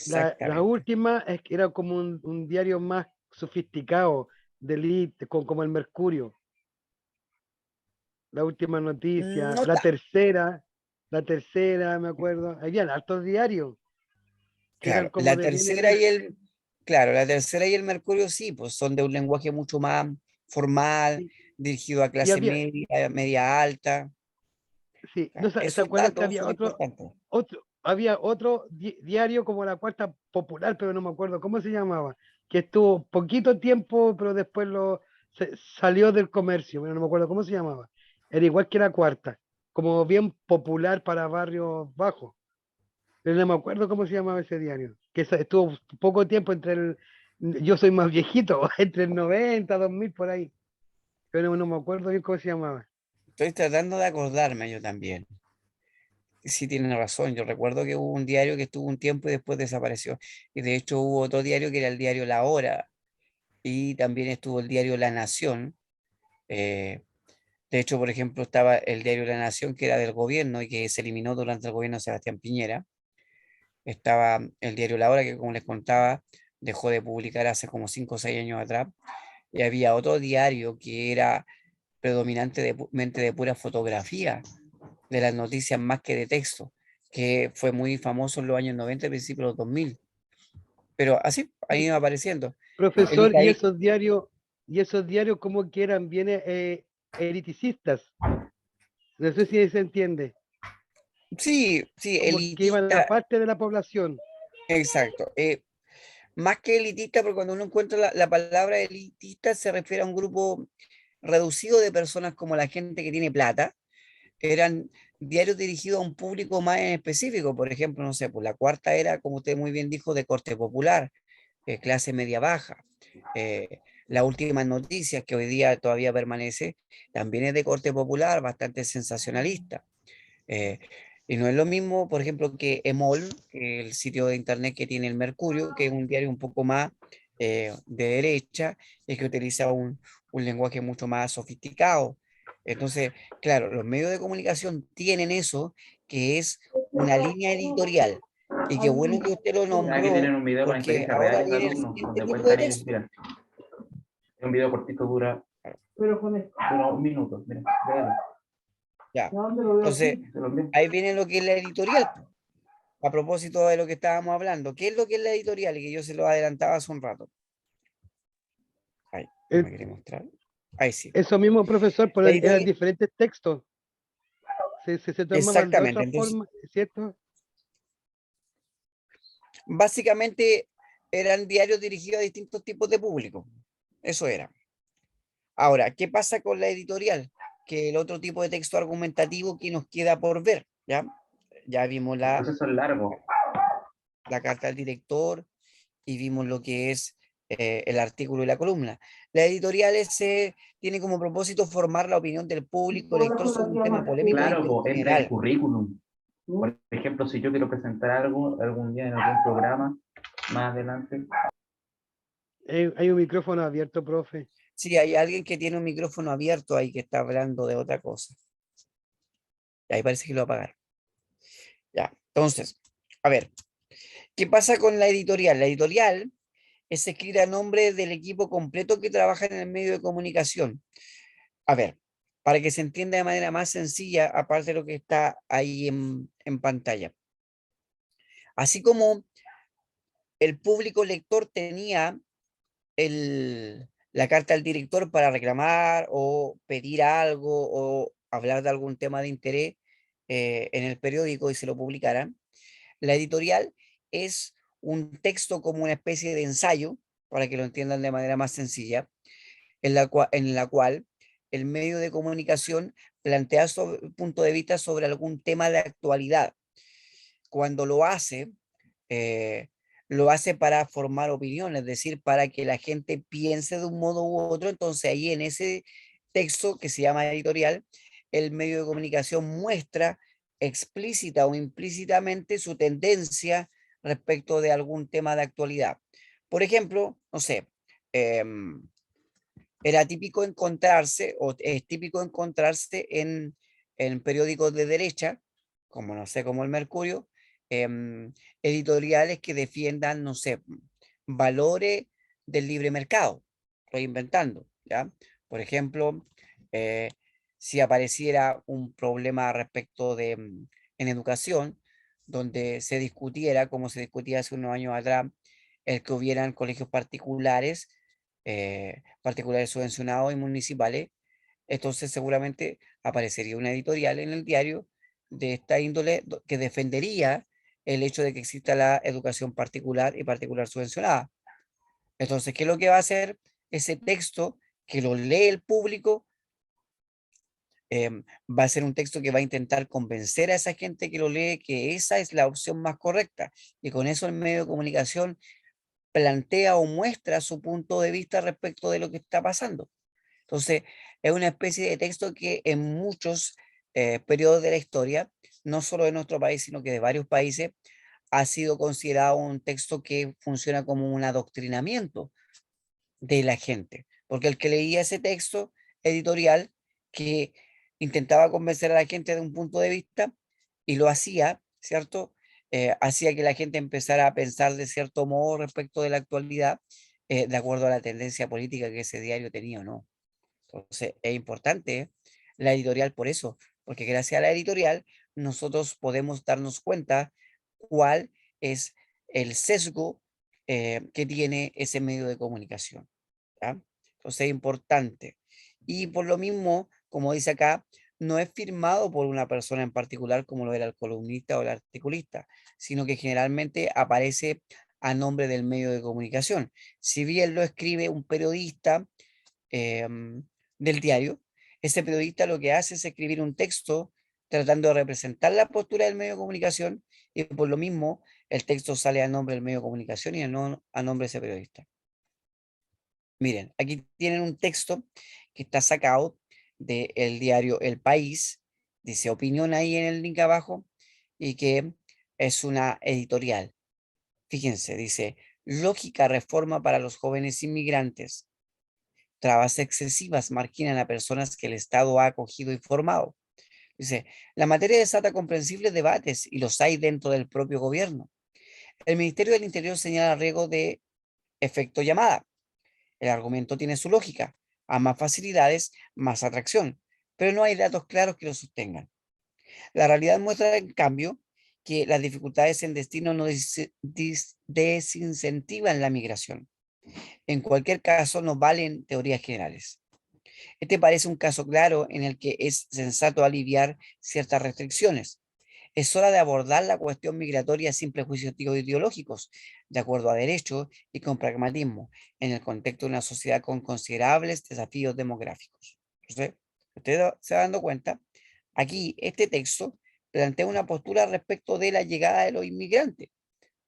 La exactamente. última era como un diario más sofisticado, de elite, como el Mercurio. La última noticia, No está, la tercera, me acuerdo. Habían altos diarios que eran claro, como de claro, la tercera y el Mercurio sí, pues son de un lenguaje mucho más formal, sí, dirigido a y clase media, media alta. sí, ¿no ¿Ya? se Esos acuerdan que datos había son importantes. había otro diario como La Cuarta Popular, pero no me acuerdo cómo se llamaba, que estuvo poquito tiempo, pero después salió del comercio, pero no me acuerdo cómo se llamaba. Era igual que La Cuarta, como bien popular para barrios bajos, pero no me acuerdo cómo se llamaba ese diario, que estuvo poco tiempo yo soy más viejito, entre el 90, 2000 por ahí, pero no me acuerdo bien cómo se llamaba. Estoy tratando de acordarme yo también. Sí, tienen razón. Yo recuerdo que hubo un diario que estuvo un tiempo y después desapareció. Y de hecho hubo otro diario que era el diario La Hora. Y también estuvo el diario La Nación. eh, de hecho, por ejemplo, estaba el diario La Nación, que era del gobierno y que se eliminó durante el gobierno de Sebastián Piñera. Estaba el diario La Hora, que como les contaba, dejó de publicar hace como 5 o 6 años atrás. Y había otro diario que era predominantemente de pura fotografía, de las noticias más que de texto, que fue muy famoso en los años 90 y principios de los 2000. Pero así, ahí iba apareciendo. Profesor, Elita ahí, y esos diarios como que eran bien eliticistas. No sé si se entiende. Sí, sí, Como que iban a elitista, parte de la población. exacto. Más que elitista, porque cuando uno encuentra la palabra elitista se refiere a un grupo reducido de personas como la gente que tiene plata. Eran diarios dirigidos a un público más en específico. Por ejemplo, no sé, pues La Cuarta era, como usted muy bien dijo, de corte popular, clase media baja. Las últimas noticias, que hoy día todavía permanece, también es de corte popular, bastante sensacionalista. Eh, y no es lo mismo, por ejemplo, que EMOL, que el sitio de internet que tiene el Mercurio, que es un diario un poco más de derecha y que utiliza un lenguaje mucho más sofisticado. Entonces, claro, los medios de comunicación tienen eso, que es una línea editorial. Y qué bueno que usted lo Aquí tienen nombró, un video con porque experiencias ahora reales de viene el alumnos, siguiente donde tipo de cuentan ellos, texto. mira, es un video cortito, dura 1 minuto, mira, véalo, Ya. Entonces, se lo envío. ahí viene lo que es la editorial. A propósito de lo que estábamos hablando, ¿qué es lo que es la editorial? Y que yo se lo adelantaba hace un rato. Ahí, no Eh, me quiere mostrar. Ahí sí. Eso mismo, profesor, La pero eran editorial, diferentes textos. Se tomaban de exactamente. otra Entonces, forma, ¿cierto? básicamente eran diarios dirigidos a distintos tipos de público. Eso era. Ahora, ¿qué pasa con la editorial? Que el otro tipo de texto argumentativo que nos queda por ver, ¿ya? Ya vimos El proceso es largo, la carta al director y vimos lo que es el artículo y la columna. La editorial tiene como propósito formar la opinión del público lector sobre un tema polémico de claro, interés po, entra en el general. currículum. Por ejemplo, si yo quiero presentar algo algún día en algún programa, más adelante, Hay un micrófono abierto, profe. Sí, hay alguien que tiene un micrófono abierto ahí que está hablando de otra cosa. Y ahí parece que lo apagaron. Ya, entonces, a ver, ¿qué pasa con la editorial? La editorial es escrita a nombre del equipo completo que trabaja en el medio de comunicación. A ver, para que se entienda de manera más sencilla, aparte de lo que está ahí en pantalla. Así como el público lector tenía la carta al director para reclamar o pedir algo o hablar de algún tema de interés en el periódico y se lo publicaran, la editorial es un texto como una especie de ensayo, para que lo entiendan de manera más sencilla, en la cual el medio de comunicación plantea su punto de vista sobre algún tema de actualidad. Cuando eh, lo hace para formar opinión, es decir, para que la gente piense de un modo u otro. Entonces ahí en ese texto que se llama editorial, el medio de comunicación muestra explícita o implícitamente su tendencia respecto de algún tema de actualidad. Por ejemplo, no sé, em, era típico encontrarse, o es típico encontrarse en periódicos de derecha, como no sé, como el Mercurio, editoriales que defiendan, no sé, valores del libre mercado, estoy inventando, ¿ya? Por ejemplo, eh, si apareciera un problema respecto en educación, donde se discutiera, como se discutía hace unos años atrás, el que hubieran colegios particulares subvencionados y municipales, entonces seguramente aparecería una editorial en el diario de esta índole que defendería el hecho de que exista la educación particular y particular subvencionada. Entonces, ¿qué es lo que va a hacer ese texto que lo lee el público? Va a ser un texto que va a intentar convencer a esa gente que lo lee que esa es la opción más correcta. Y con eso el medio de comunicación plantea o muestra su punto de vista respecto de lo que está pasando. Entonces, es una especie de texto que en muchos periodos de la historia, no solo de nuestro país, sino que de varios países, ha sido considerado un texto que funciona como un adoctrinamiento de la gente, porque el que leía ese texto editorial que intentaba convencer a la gente de un punto de vista y lo hacía, ¿cierto? Hacía que la gente empezara a pensar de cierto modo respecto de la actualidad, de acuerdo a la tendencia política que ese diario tenía o no. Entonces, es importante la editorial por eso, porque gracias a la editorial nosotros podemos darnos cuenta cuál es el sesgo que tiene ese medio de comunicación. ¿Ya? Entonces, es importante. Y por lo mismo, como dice acá, no es firmado por una persona en particular como lo era el columnista o el articulista, sino que generalmente aparece a nombre del medio de comunicación. Si bien lo escribe un periodista del diario, ese periodista lo que hace es escribir un texto tratando de representar la postura del medio de comunicación y por lo mismo el texto sale a nombre del medio de comunicación y no a nombre de ese periodista. Miren, aquí tienen un texto que está sacado del diario El País, dice opinión ahí en el link abajo, y que es una editorial. Fíjense, dice, lógica reforma para los jóvenes inmigrantes. Trabas excesivas marginan a personas que el Estado ha acogido y formado. Dice, la materia desata comprensibles debates y los hay dentro del propio gobierno. El Ministerio del Interior señala riesgo de efecto llamada. El argumento tiene su lógica. A más facilidades, más atracción, pero no hay datos claros que lo sostengan. La realidad muestra, en cambio, que las dificultades en destino no desincentivan la migración. En cualquier caso, no valen teorías generales. Este parece un caso claro en el que es sensato aliviar ciertas restricciones. Es hora de abordar la cuestión migratoria sin prejuicios ideológicos, de acuerdo a derecho y con pragmatismo, en el contexto de una sociedad con considerables desafíos demográficos. Entonces, usted se va dando cuenta, aquí este texto plantea una postura respecto de la llegada de los inmigrantes,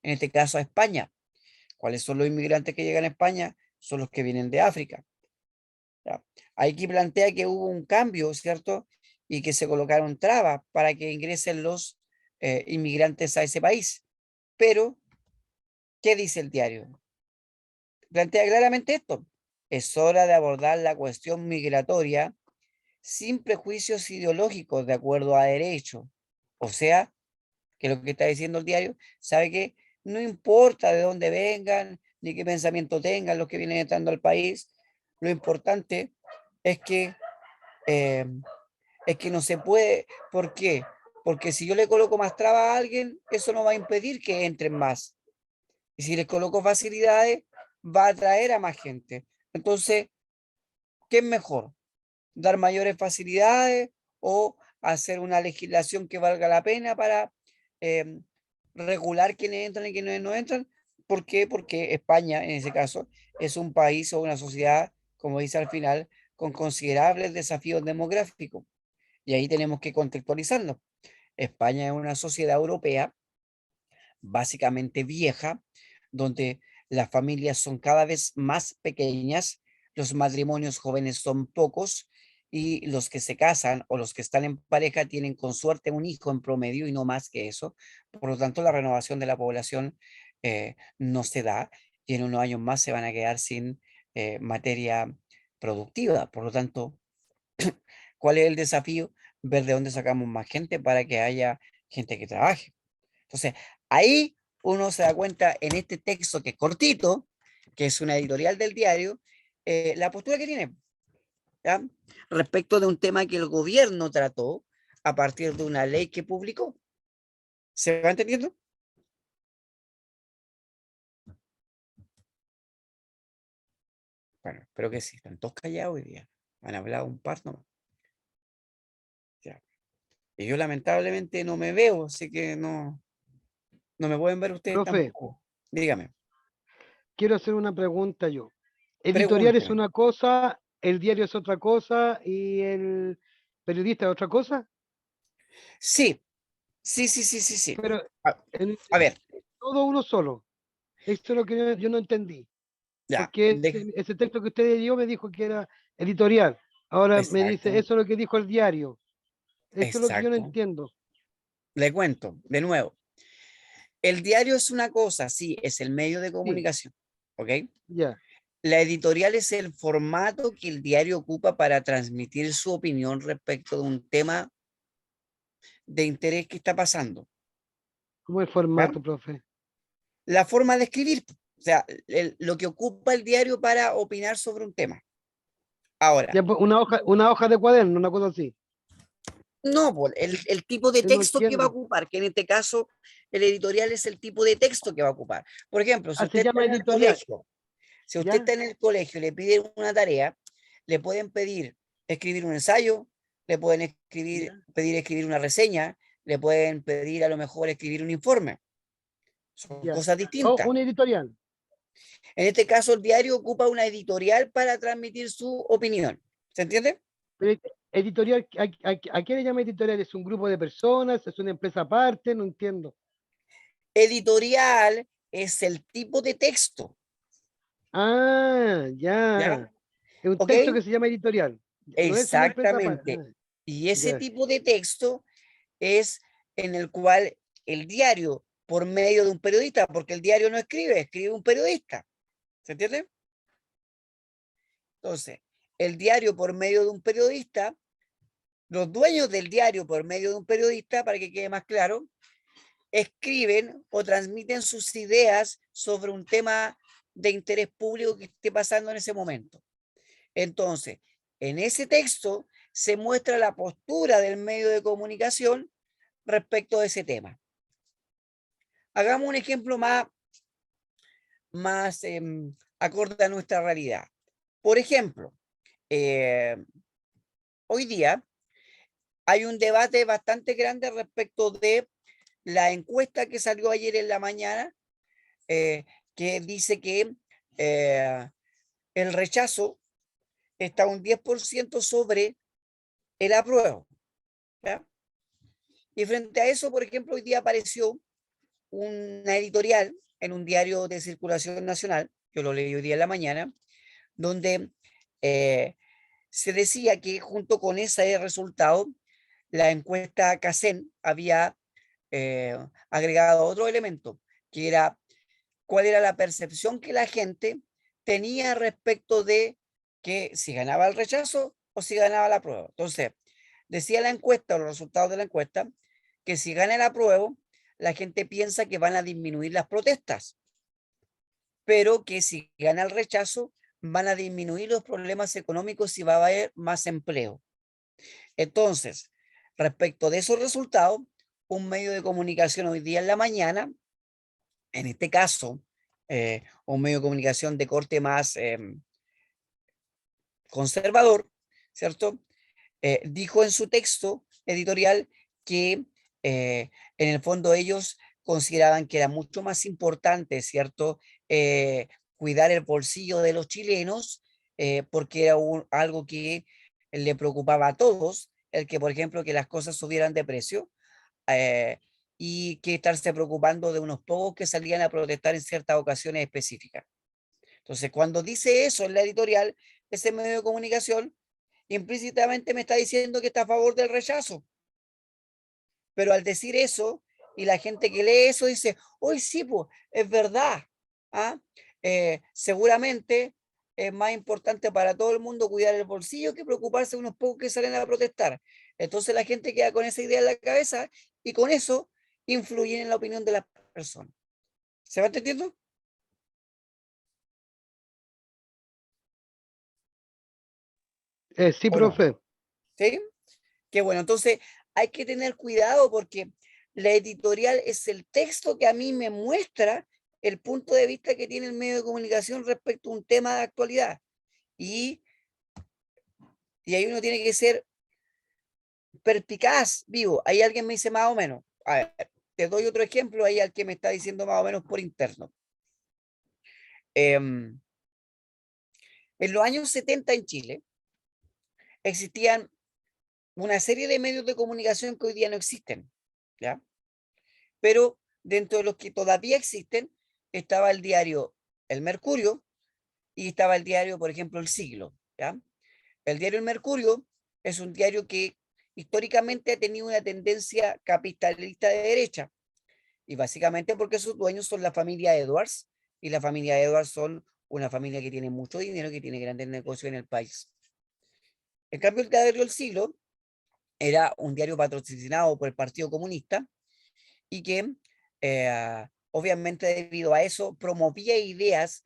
en este caso a España. ¿Cuáles son los inmigrantes que llegan a España? Son los que vienen de África. ¿Ya? Aquí plantea que hubo un cambio, ¿cierto? Y que se colocaron trabas para que ingresen los inmigrantes a ese país. Pero, ¿qué dice el diario? Plantea claramente esto. Es hora de abordar la cuestión migratoria sin prejuicios ideológicos de acuerdo a derecho. O sea, que lo que está diciendo el diario, sabe que no importa de dónde vengan, ni qué pensamiento tengan los que vienen entrando al país, lo importante es que eh, no se puede. ¿Por qué? Porque si yo le coloco más trabas a alguien, eso no va a impedir que entren más. Y si les coloco facilidades, va a atraer a más gente. Entonces, ¿qué es mejor? ¿Dar mayores facilidades o hacer una legislación que valga la pena para eh, regular quiénes entran y quiénes no entran? ¿Por qué? Porque España, en ese caso, es un país o una sociedad, como dice al final, con considerables desafíos demográficos. Y ahí tenemos que contextualizarlo. España es una sociedad europea básicamente vieja, donde las familias son cada vez más pequeñas, los matrimonios jóvenes son pocos y los que se casan o los que están en pareja tienen con suerte un hijo en promedio y no más que eso. Por lo tanto, la renovación de la población no se da y en unos años más se van a quedar sin materia productiva. Por lo tanto, ¿cuál es el desafío? Ver de dónde sacamos más gente para que haya gente que trabaje. Entonces, ahí uno se da cuenta en este texto que es cortito, que es una editorial del diario, la postura que tiene, ¿ya? Respecto de un tema que el gobierno trató a partir de una ley que publicó. ¿Se va entendiendo? Bueno, espero que sí, están todos callados hoy día. Han hablado un par nomás. Ya. Y yo lamentablemente no me veo, así que no me pueden ver ustedes Profe, tampoco. Dígame, quiero hacer una pregunta yo. Editorial es pregúnteme. una cosa, el diario es otra cosa y el periodista es otra cosa, Sí, sí. pero A, en a ver, todo uno solo. Esto es lo que yo no entendí, ya, porque ese texto que usted dio me dijo que era editorial. Ahora me dice, exacto, eso es lo que dijo el diario. Eso es lo que yo no exacto. entiendo. Le cuento, de nuevo. El diario es una cosa, sí, es el medio de Sí, comunicación, ¿ok? ya. La editorial es el formato que el diario ocupa para transmitir su opinión respecto de un tema de interés que está pasando, ¿Cómo es el ¿ya? formato, profe? La forma de escribir, o sea, lo que ocupa el diario para opinar sobre un tema. Ahora, Ya, pues, una hoja de cuaderno, una cosa así. no, pues, el tipo de Yo no texto que va a entiendo. ocupar, que en este caso el editorial es el tipo de texto que va a ocupar. Por ejemplo, si Ah, se usted está llama en el editorial, colegio, si usted ¿ya? está en el colegio y le piden una tarea, le pueden pedir escribir un ensayo, le pueden pedir escribir una reseña, le pueden pedir a lo mejor escribir un informe. Son Ya. cosas O distintas. un editorial. En este caso, el diario ocupa una editorial para transmitir su opinión. ¿Se entiende? Pero editorial, ¿a qué le llama editorial? ¿Es un grupo de personas? ¿Es una empresa aparte? No entiendo. Editorial es el tipo de texto. Ah, ¿Ya? ya. Es un ¿Ok? texto que se llama editorial. No es una empresa aparte. Exactamente. Y ese Ya. tipo de texto es en el cual el diario, por medio de un periodista, porque el diario no escribe, escribe un periodista. ¿Se entiende? Entonces, el diario por medio de un periodista, los dueños del diario por medio de un periodista, para que quede más claro, escriben o transmiten sus ideas sobre un tema de interés público que esté pasando en ese momento. Entonces, en ese texto se muestra la postura del medio de comunicación respecto a ese tema. Hagamos un ejemplo más acorde a nuestra realidad. Por ejemplo, hoy día hay un debate bastante grande respecto de la encuesta que salió ayer en la mañana, que dice que el rechazo está un 10% sobre el apruebo. ¿Ya? Y frente a eso, por ejemplo, hoy día apareció una editorial en un diario de circulación nacional, yo lo leí hoy día en la mañana, donde se decía que junto con ese resultado, la encuesta CACEN había agregado otro elemento, que era cuál era la percepción que la gente tenía respecto de que si ganaba el rechazo o si ganaba la prueba. Entonces, decía la encuesta, los resultados de la encuesta, que si gana el apruebo, la gente piensa que van a disminuir las protestas, pero que si gana el rechazo, van a disminuir los problemas económicos y va a haber más empleo. Entonces, respecto de esos resultados, un medio de comunicación hoy día en la mañana, en este caso, un medio de comunicación de corte más conservador, ¿cierto? Dijo en su texto editorial que en el fondo ellos consideraban que era mucho más importante, ¿cierto? Cuidar el bolsillo de los chilenos, porque era algo que le preocupaba a todos, el que, por ejemplo, que las cosas subieran de precio, y que estarse preocupando de unos pocos que salían a protestar en ciertas ocasiones específicas. Entonces, cuando dice eso en la editorial, ese medio de comunicación implícitamente me está diciendo que está a favor del rechazo. Pero al decir eso, y la gente que lee eso dice, hoy sí, pues, es verdad. ¿Ah? Seguramente es más importante para todo el mundo cuidar el bolsillo que preocuparse de unos pocos que salen a protestar. Entonces la gente queda con esa idea en la cabeza y con eso influyen en la opinión de las personas. ¿Se va entendiendo? Sí, ¿O no? profe. ¿Sí? Qué bueno. Entonces hay que tener cuidado porque la editorial es el texto que a mí me muestra el punto de vista que tiene el medio de comunicación respecto a un tema de actualidad. Y ahí uno tiene que ser perspicaz, vivo. Ahí alguien me dice más o menos. A ver, te doy otro ejemplo ahí al que me está diciendo más o menos por interno. En los años 70 en Chile existían una serie de medios de comunicación que hoy día no existen, ¿ya? Pero dentro de los que todavía existen estaba el diario El Mercurio y estaba el diario, por ejemplo, El Siglo, ¿ya? El diario El Mercurio es un diario que históricamente ha tenido una tendencia capitalista de derecha, y básicamente porque sus dueños son la familia Edwards, y la familia Edwards son una familia que tiene mucho dinero, que tiene grandes negocios en el país. En cambio, el diario El Siglo era un diario patrocinado por el Partido Comunista y que obviamente debido a eso promovía ideas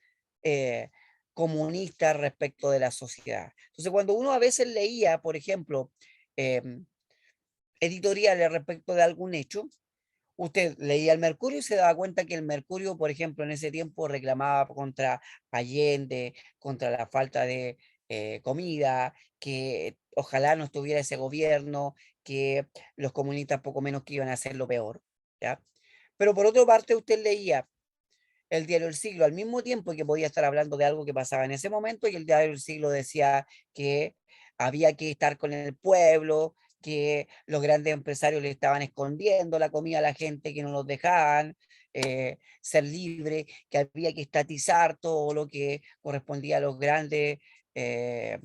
comunistas respecto de la sociedad. Entonces, cuando uno a veces leía, por ejemplo, editoriales respecto de algún hecho, usted leía el Mercurio y se daba cuenta que el Mercurio, por ejemplo, en ese tiempo reclamaba contra Allende, contra la falta de comida, que ojalá no estuviera ese gobierno, que los comunistas poco menos que iban a hacer lo peor, ¿ya? Pero por otra parte usted leía el diario El Siglo al mismo tiempo que podía estar hablando de algo que pasaba en ese momento, y el diario El Siglo decía que había que estar con el pueblo, que los grandes empresarios le estaban escondiendo la comida a la gente, que no los dejaban ser libre, que había que estatizar todo lo que correspondía a los grandes eh,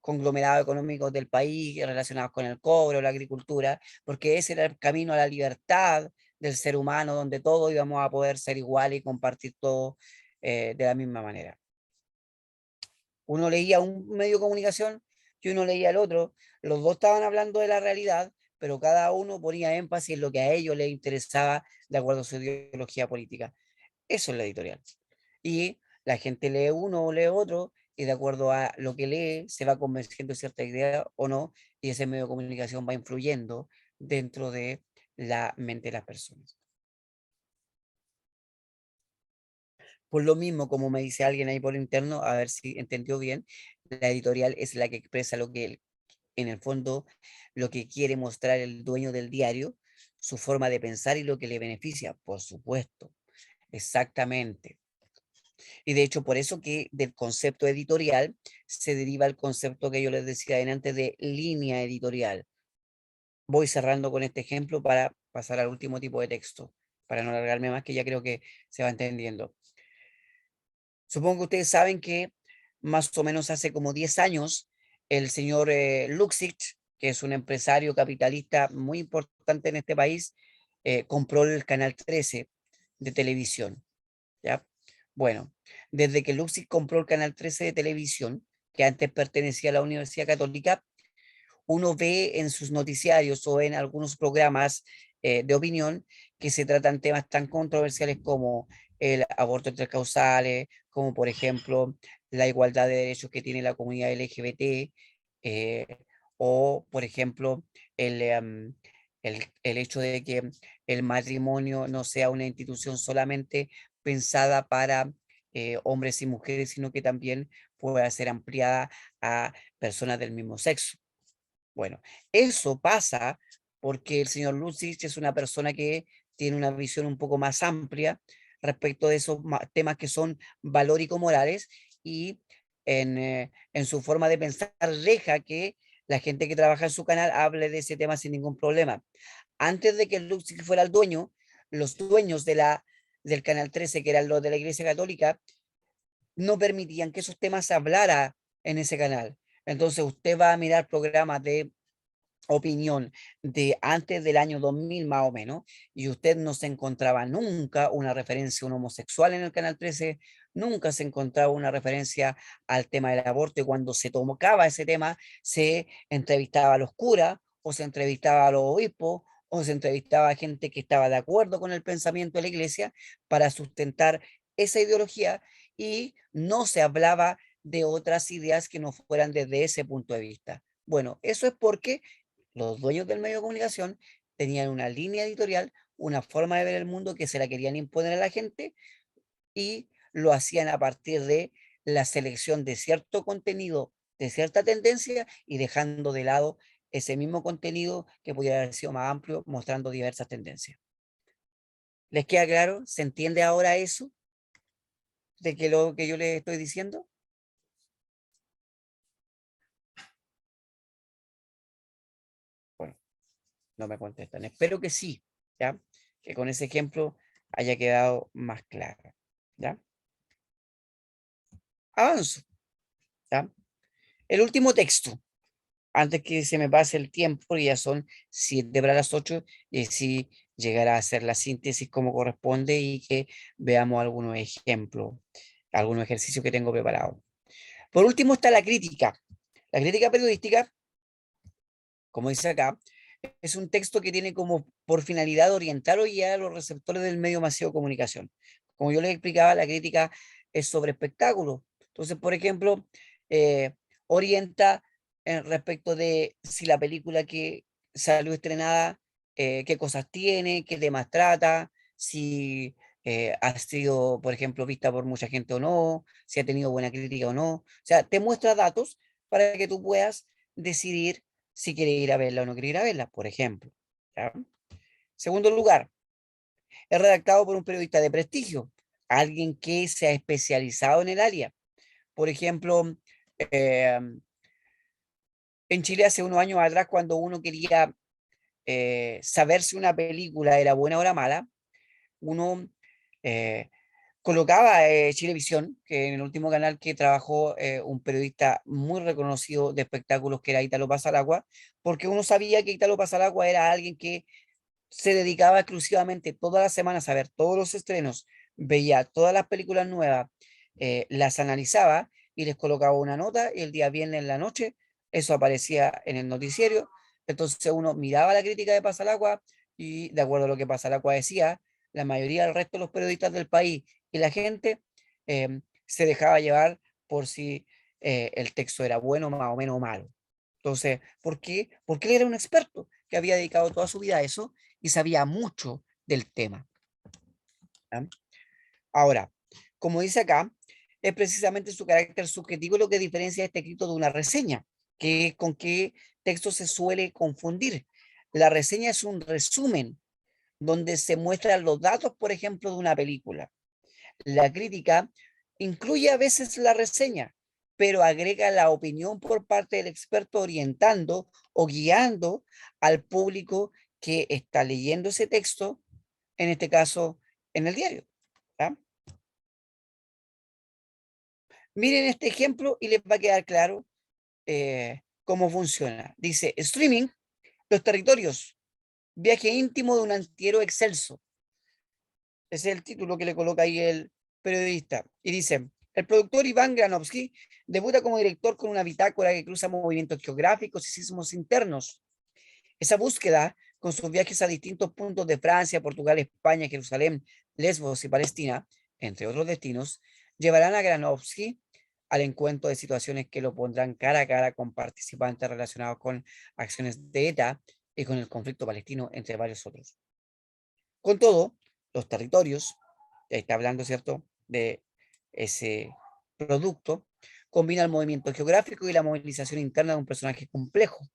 conglomerados económicos del país relacionados con el cobre o la agricultura, porque ese era el camino a la libertad del ser humano, donde todos íbamos a poder ser iguales y compartir todo de la misma manera. Uno leía un medio de comunicación y uno leía el otro, los dos estaban hablando de la realidad, pero cada uno ponía énfasis en lo que a ellos les interesaba de acuerdo a su ideología política. Eso es la editorial. Y la gente lee uno o lee otro, y de acuerdo a lo que lee se va convenciendo de cierta idea o no, y ese medio de comunicación va influyendo dentro de la mente de las personas. Por lo mismo, como me dice alguien ahí por interno, a ver si entendió bien, la editorial es la que expresa lo que en el fondo lo que quiere mostrar el dueño del diario, su forma de pensar y lo que le beneficia, por supuesto, exactamente. Y de hecho, por eso que del concepto editorial se deriva el concepto que yo les decía antes de línea editorial. Voy cerrando con este ejemplo para pasar al último tipo de texto, para no alargarme más, que ya creo que se va entendiendo. Supongo que ustedes saben que más o menos hace como 10 años el señor Luxich, que es un empresario capitalista muy importante en este país, compró el canal 13 de televisión, ¿ya? Bueno, desde que Luxich compró el canal 13 de televisión, que antes pertenecía a la Universidad Católica, uno ve en sus noticiarios o en algunos programas de opinión que se tratan temas tan controversiales como el aborto entre causales, como por ejemplo la igualdad de derechos que tiene la comunidad LGBT, eh, o por ejemplo el hecho de que el matrimonio no sea una institución solamente pensada para hombres y mujeres, sino que también pueda ser ampliada a personas del mismo sexo. Bueno, eso pasa porque el señor Lucic es una persona que tiene una visión un poco más amplia respecto de esos temas que son valórico-morales, y en su forma de pensar deja que la gente que trabaja en su canal hable de ese tema sin ningún problema. Antes de que Lucic fuera el dueño, los dueños del Canal 13, que eran los de la Iglesia Católica, no permitían que esos temas se hablara en ese canal. Entonces usted va a mirar programas de opinión de antes del año 2000 más o menos, y usted no se encontraba nunca una referencia a un homosexual en el Canal 13, nunca se encontraba una referencia al tema del aborto, y cuando se tocaba ese tema, se entrevistaba a los curas, o se entrevistaba a los obispos, o se entrevistaba a gente que estaba de acuerdo con el pensamiento de la iglesia para sustentar esa ideología, y no se hablaba de otras ideas que no fueran desde ese punto de vista. Bueno, eso es porque los dueños del medio de comunicación tenían una línea editorial, una forma de ver el mundo que se la querían imponer a la gente, y lo hacían a partir de la selección de cierto contenido, de cierta tendencia, y dejando de lado ese mismo contenido que pudiera haber sido más amplio, mostrando diversas tendencias. ¿Les queda claro? ¿Se entiende ahora eso de que lo que yo les estoy diciendo? Bueno, no me contestan. Espero que sí, ¿ya? Que con ese ejemplo haya quedado más claro, ¿ya? Avanzo, ¿ya? El último texto, antes que se me pase el tiempo, porque ya son 7 para las 8, y así llegar a hacer la síntesis como corresponde y que veamos algunos ejemplos, algunos ejercicios que tengo preparados. Por último está la crítica. La crítica periodística, como dice acá, es un texto que tiene como por finalidad orientar o guiar a los receptores del medio masivo de comunicación. Como yo les explicaba, la crítica es sobre espectáculos. Entonces, por ejemplo, eh, orienta respecto de si la película que salió estrenada, qué cosas tiene, qué temas trata, si ha sido, por ejemplo, vista por mucha gente o no, si ha tenido buena crítica o no. O sea, te muestra datos para que tú puedas decidir si quieres ir a verla o no quieres ir a verla, por ejemplo. ¿Ya? Segundo lugar, es redactado por un periodista de prestigio, alguien que se ha especializado en el área. Por ejemplo, eh, en Chile hace unos años atrás, cuando uno quería saber si una película era buena o era mala, uno eh, colocaba Chilevisión, que en el último canal que trabajó un periodista muy reconocido de espectáculos que era Ítalo Pasalagua, porque uno sabía que Ítalo Pasalagua era alguien que se dedicaba exclusivamente todas las semanas a ver todos los estrenos, veía todas las películas nuevas, las analizaba y les colocaba una nota y el día viernes en la noche eso aparecía en el noticiero. Entonces uno miraba la crítica de Pasalagua y de acuerdo a lo que Pasalagua decía, la mayoría del resto de los periodistas del país y la gente se dejaba llevar por si el texto era bueno, más o menos malo. Entonces, ¿por qué? Porque él era un experto que había dedicado toda su vida a eso y sabía mucho del tema. ¿Ya? Ahora, como dice acá, es precisamente su carácter subjetivo lo que diferencia este escrito de una reseña, que con qué texto se suele confundir. La reseña es un resumen donde se muestran los datos, por ejemplo, de una película. La crítica incluye a veces la reseña, pero agrega la opinión por parte del experto orientando o guiando al público que está leyendo ese texto, en este caso, en el diario. ¿Ya? Miren este ejemplo y les va a quedar claro cómo funciona. Dice, streaming, los territorios, viaje íntimo de un antihéroe excelso. Ese es el título que le coloca ahí el periodista. Y dice, el productor Iván Granovsky debuta como director con una bitácora que cruza movimientos geográficos y sismos internos. Esa búsqueda, con sus viajes a distintos puntos de Francia, Portugal, España, Jerusalén, Lesbos y Palestina, entre otros destinos, llevarán a Granovsky al encuentro de situaciones que lo pondrán cara a cara con participantes relacionados con acciones de ETA y con el conflicto palestino, entre varios otros. Con todo, los territorios, está hablando, ¿cierto?, de ese producto, combina el movimiento geográfico y la movilización interna de un personaje complejo.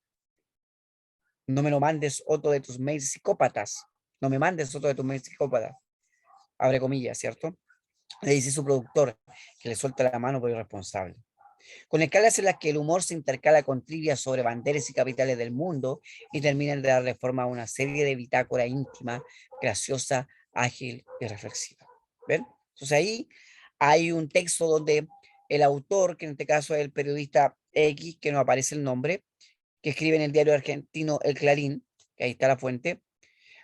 No me lo mandes otro de tus mails psicópatas. No me mandes otro de tus mails psicópatas. Abre comillas, ¿cierto? Le dice su productor, que le suelta la mano por irresponsable. Con escalas en las que el humor se intercala con trivias sobre banderas y capitales del mundo y terminan de darle forma a una serie de bitácora íntima, graciosa, ágil y reflexiva. ¿Ven? Entonces ahí hay un texto donde el autor, que en este caso es el periodista X, que no aparece el nombre, que escribe en el diario argentino El Clarín, que ahí está la fuente,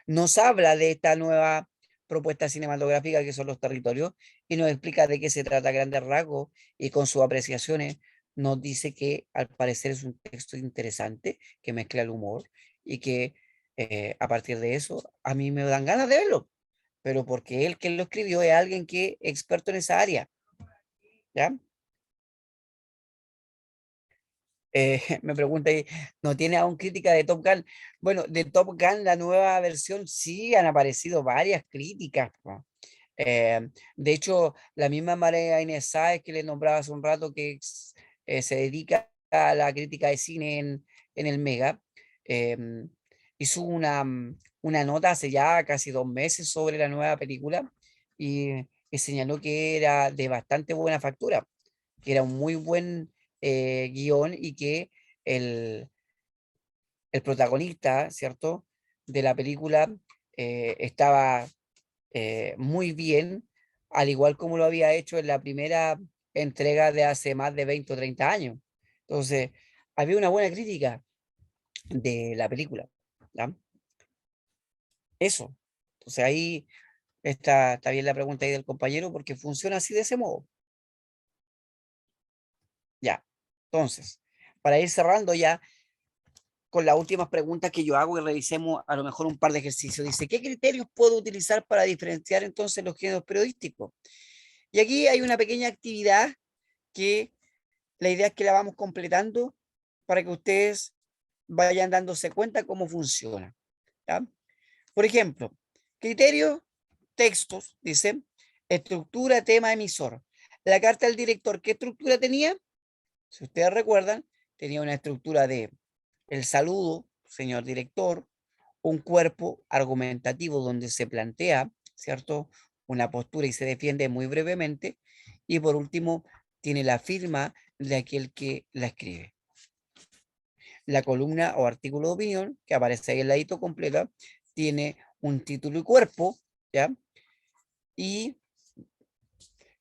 nos habla de esta nueva propuesta cinematográfica que son los territorios y nos explica de qué se trata a grandes rasgos y con sus apreciaciones nos dice que al parecer es un texto interesante que mezcla el humor y que a partir de eso a mí me dan ganas de verlo, pero porque él que lo escribió es alguien que es experto en esa área, ¿ya? Me pregunta ahí, ¿no tiene aún crítica de Top Gun? Bueno, de Top Gun, la nueva versión, sí han aparecido varias críticas, po. De hecho, la misma María Inés Sáez que le nombraba hace un rato que se dedica a la crítica de cine en el Mega, hizo una nota hace ya casi 2 meses sobre la nueva película y señaló que era de bastante buena factura, que era un muy buen guión y que el, el protagonista, ¿cierto?, de la película estaba muy bien, al igual como lo había hecho en la primera entrega de hace más de 20 o 30 años. Entonces, había una buena crítica de la película. ¿Ya? Eso. Entonces ahí está bien la pregunta ahí del compañero porque funciona así de ese modo. Ya. Entonces, para ir cerrando ya con las últimas preguntas que yo hago y revisemos a lo mejor un par de ejercicios. Dice, ¿qué criterios puedo utilizar para diferenciar entonces los géneros periodísticos? Y aquí hay una pequeña actividad que la idea es que la vamos completando para que ustedes vayan dándose cuenta cómo funciona. ¿Ya? Por ejemplo, criterio, textos, dice, estructura, tema, emisor. La carta del director, ¿qué estructura tenía? Si ustedes recuerdan, tenía una estructura de el saludo, señor director, un cuerpo argumentativo donde se plantea, ¿cierto?, una postura y se defiende muy brevemente, y por último tiene la firma de aquel que la escribe. La columna o artículo de opinión, que aparece ahí al ladito completa, tiene un título y cuerpo, ¿ya? Y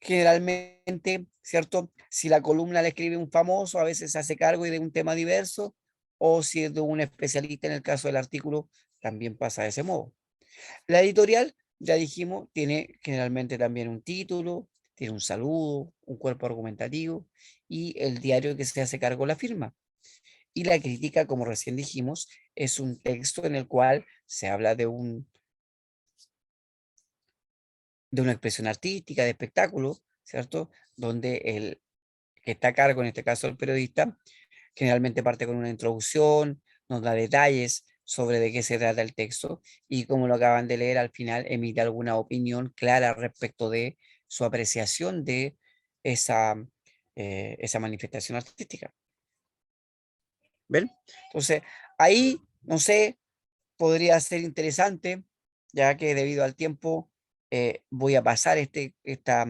generalmente, ¿cierto? Si la columna la escribe un famoso, a veces se hace cargo de un tema diverso, o si es de un especialista, en el caso del artículo, también pasa de ese modo. La editorial, ya dijimos, tiene generalmente también un título, tiene un saludo, un cuerpo argumentativo, y el diario que se hace cargo la firma. Y la crítica, como recién dijimos, es un texto en el cual se habla de una expresión artística, de espectáculo, ¿cierto? Donde el que está a cargo, en este caso el periodista, generalmente parte con una introducción, nos da detalles sobre de qué se trata el texto, y como lo acaban de leer, al final emite alguna opinión clara respecto de su apreciación de esa manifestación artística. ¿Ven? Entonces, ahí, no sé, podría ser interesante, ya que debido al tiempo voy a pasar esta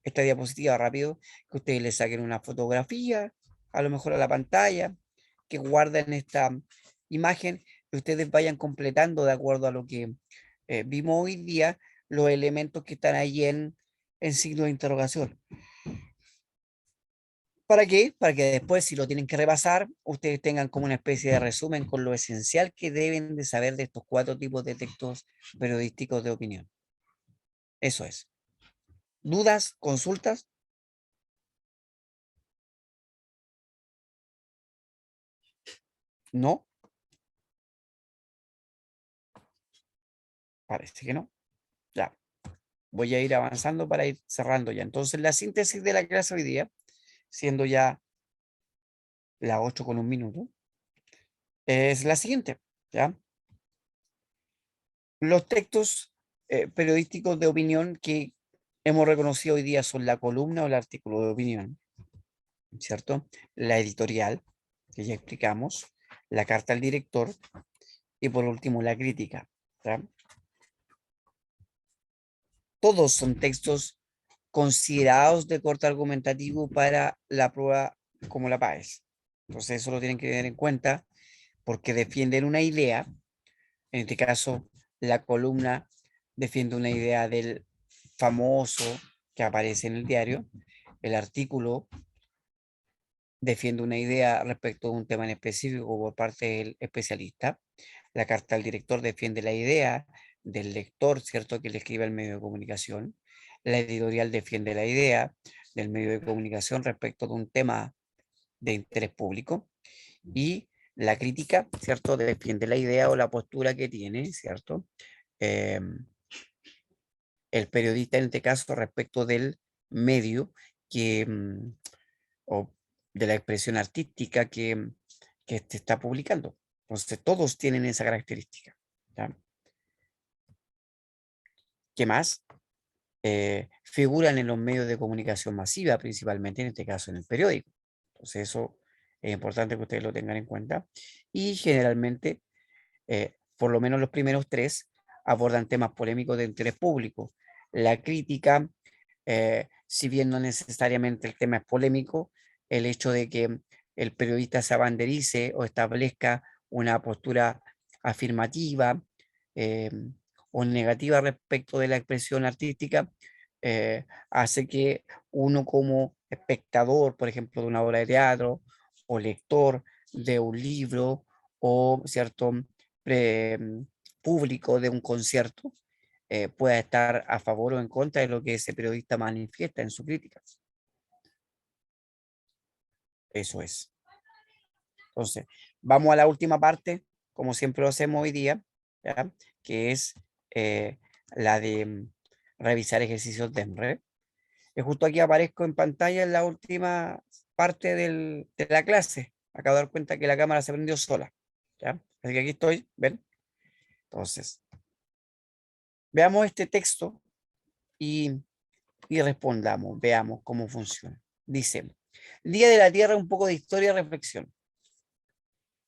diapositiva rápido, que ustedes le saquen una fotografía, a lo mejor a la pantalla, que guarden esta imagen, y ustedes vayan completando de acuerdo a lo que vimos hoy día, los elementos que están ahí en signo de interrogación. ¿Para qué? Para que después, si lo tienen que repasar, ustedes tengan como una especie de resumen con lo esencial que deben de saber de estos 4 tipos de textos periodísticos de opinión. Eso es. ¿Dudas? ¿Consultas? ¿No? Parece que no. Ya. Voy a ir avanzando para ir cerrando ya. Entonces, la síntesis de la clase hoy día, siendo ya las 8:01, es la siguiente, ¿ya? Los textos periodísticos de opinión que hemos reconocido hoy día son la columna o el artículo de opinión, ¿cierto? La editorial, que ya explicamos, la carta al director, y por último la crítica, ¿ya? Todos son textos considerados de corte argumentativo para la prueba como la PAES. Entonces eso lo tienen que tener en cuenta, porque defienden una idea. En este caso, la columna defiende una idea del famoso que aparece en el diario. El artículo defiende una idea respecto a un tema en específico por parte del especialista. La carta al director defiende la idea del lector, ¿cierto?, que le escribe al medio de comunicación. La editorial defiende la idea del medio de comunicación respecto de un tema de interés público. Y la crítica, ¿cierto?, defiende la idea o la postura que tiene, ¿cierto?, el periodista en este caso respecto del medio que, o de la expresión artística que te está publicando. Entonces, todos tienen esa característica, ¿ya? ¿Qué más? Figuran en los medios de comunicación masiva, principalmente en este caso en el periódico. Entonces, eso es importante que ustedes lo tengan en cuenta. Y generalmente, por lo menos los primeros 3, abordan temas polémicos de interés público. La crítica, si bien no necesariamente el tema es polémico, el hecho de que el periodista se abanderice o establezca una postura afirmativa o negativa respecto de la expresión artística, hace que uno como espectador, por ejemplo, de una obra de teatro, o lector de un libro, o cierto público de un concierto, pueda estar a favor o en contra de lo que ese periodista manifiesta en su crítica. Eso es. Entonces, vamos a la última parte, como siempre lo hacemos hoy día, ¿ya?, que es la de revisar ejercicios de EMRE. Justo aquí aparezco en pantalla en la última parte de la clase. Acabo de dar cuenta que la cámara se prendió sola, ¿ya? Así que aquí estoy, ¿ven? Entonces, veamos este texto y respondamos, veamos cómo funciona. Dice, Día de la Tierra, un poco de historia y reflexión.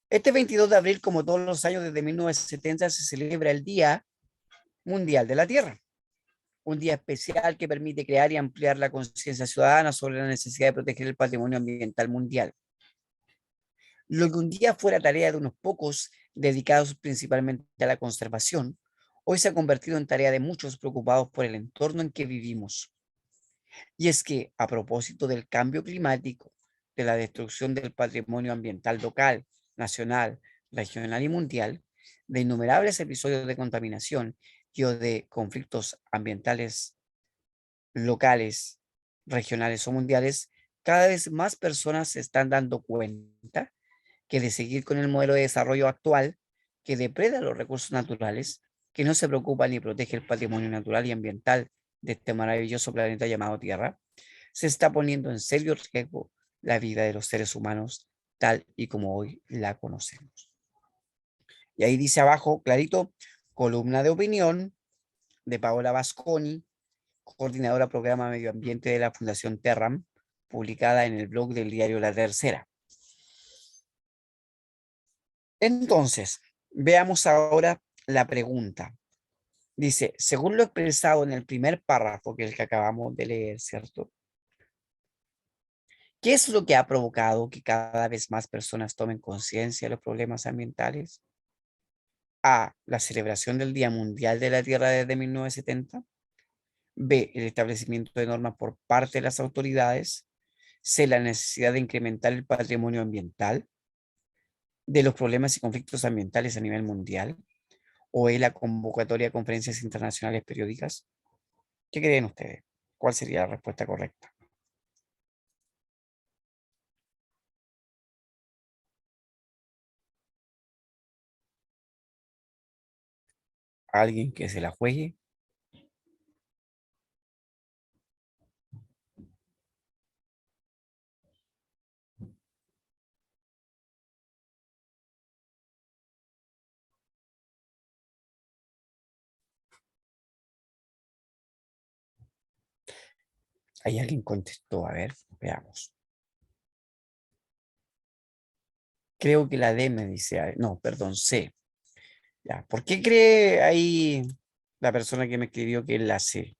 Este 22 de abril, como todos los años desde 1970, se celebra el Día Mundial de la Tierra. Un día especial que permite crear y ampliar la conciencia ciudadana sobre la necesidad de proteger el patrimonio ambiental mundial. Lo que un día fuera tarea de unos pocos dedicados principalmente a la conservación, hoy se ha convertido en tarea de muchos preocupados por el entorno en que vivimos. Y es que, a propósito del cambio climático, de la destrucción del patrimonio ambiental local, nacional, regional y mundial, de innumerables episodios de contaminación y o de conflictos ambientales locales, regionales o mundiales, cada vez más personas se están dando cuenta que de seguir con el modelo de desarrollo actual, que depreda los recursos naturales, que no se preocupa ni protege el patrimonio natural y ambiental de este maravilloso planeta llamado Tierra, se está poniendo en serio riesgo la vida de los seres humanos tal y como hoy la conocemos. Y ahí dice abajo, clarito, columna de opinión de Paola Vasconi, coordinadora programa Medio Ambiente de la Fundación Terram, publicada en el blog del diario La Tercera. Entonces, veamos ahora la pregunta. Dice, según lo expresado en el primer párrafo, que es el que acabamos de leer, ¿cierto? ¿Qué es lo que ha provocado que cada vez más personas tomen conciencia de los problemas ambientales? A, la celebración del Día Mundial de la Tierra desde 1970. B, el establecimiento de normas por parte de las autoridades. C, la necesidad de incrementar el patrimonio ambiental de los problemas y conflictos ambientales a nivel mundial. O E, la convocatoria de conferencias internacionales periódicas. ¿Qué creen ustedes? ¿Cuál sería la respuesta correcta? ¿Alguien que se la juegue? Ahí alguien contestó, a ver, veamos. Creo que la D me dice, no, perdón, C. Ya, ¿por qué cree ahí la persona que me escribió que es la C?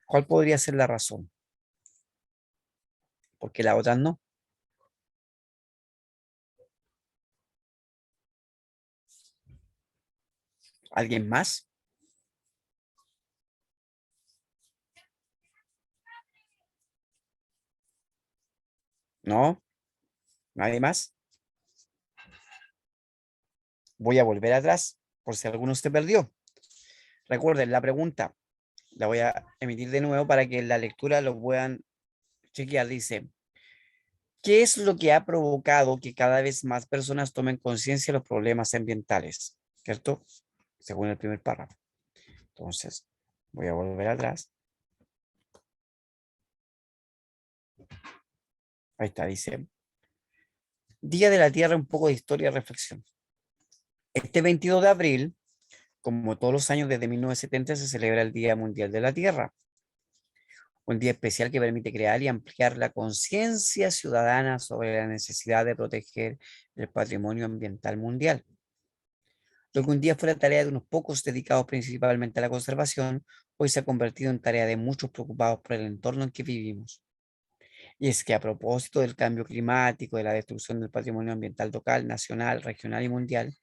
¿Cuál podría ser la razón? Porque la otra no. ¿Alguien más? ¿No? ¿Nadie más? Voy a volver atrás por si alguno se perdió. Recuerden, la pregunta la voy a emitir de nuevo para que en la lectura lo puedan chequear. Dice, ¿qué es lo que ha provocado que cada vez más personas tomen conciencia de los problemas ambientales? ¿Cierto? Según el primer párrafo. Entonces, voy a volver atrás. Ahí está, dice. Día de la Tierra, un poco de historia y reflexión. Este 22 de abril, como todos los años desde 1970, se celebra el Día Mundial de la Tierra. Un día especial que permite crear y ampliar la conciencia ciudadana sobre la necesidad de proteger el patrimonio ambiental mundial. Lo que un día fuera tarea de unos pocos dedicados principalmente a la conservación, hoy se ha convertido en tarea de muchos preocupados por el entorno en que vivimos. Y es que a propósito del cambio climático, de la destrucción del patrimonio ambiental local, nacional, regional y mundial,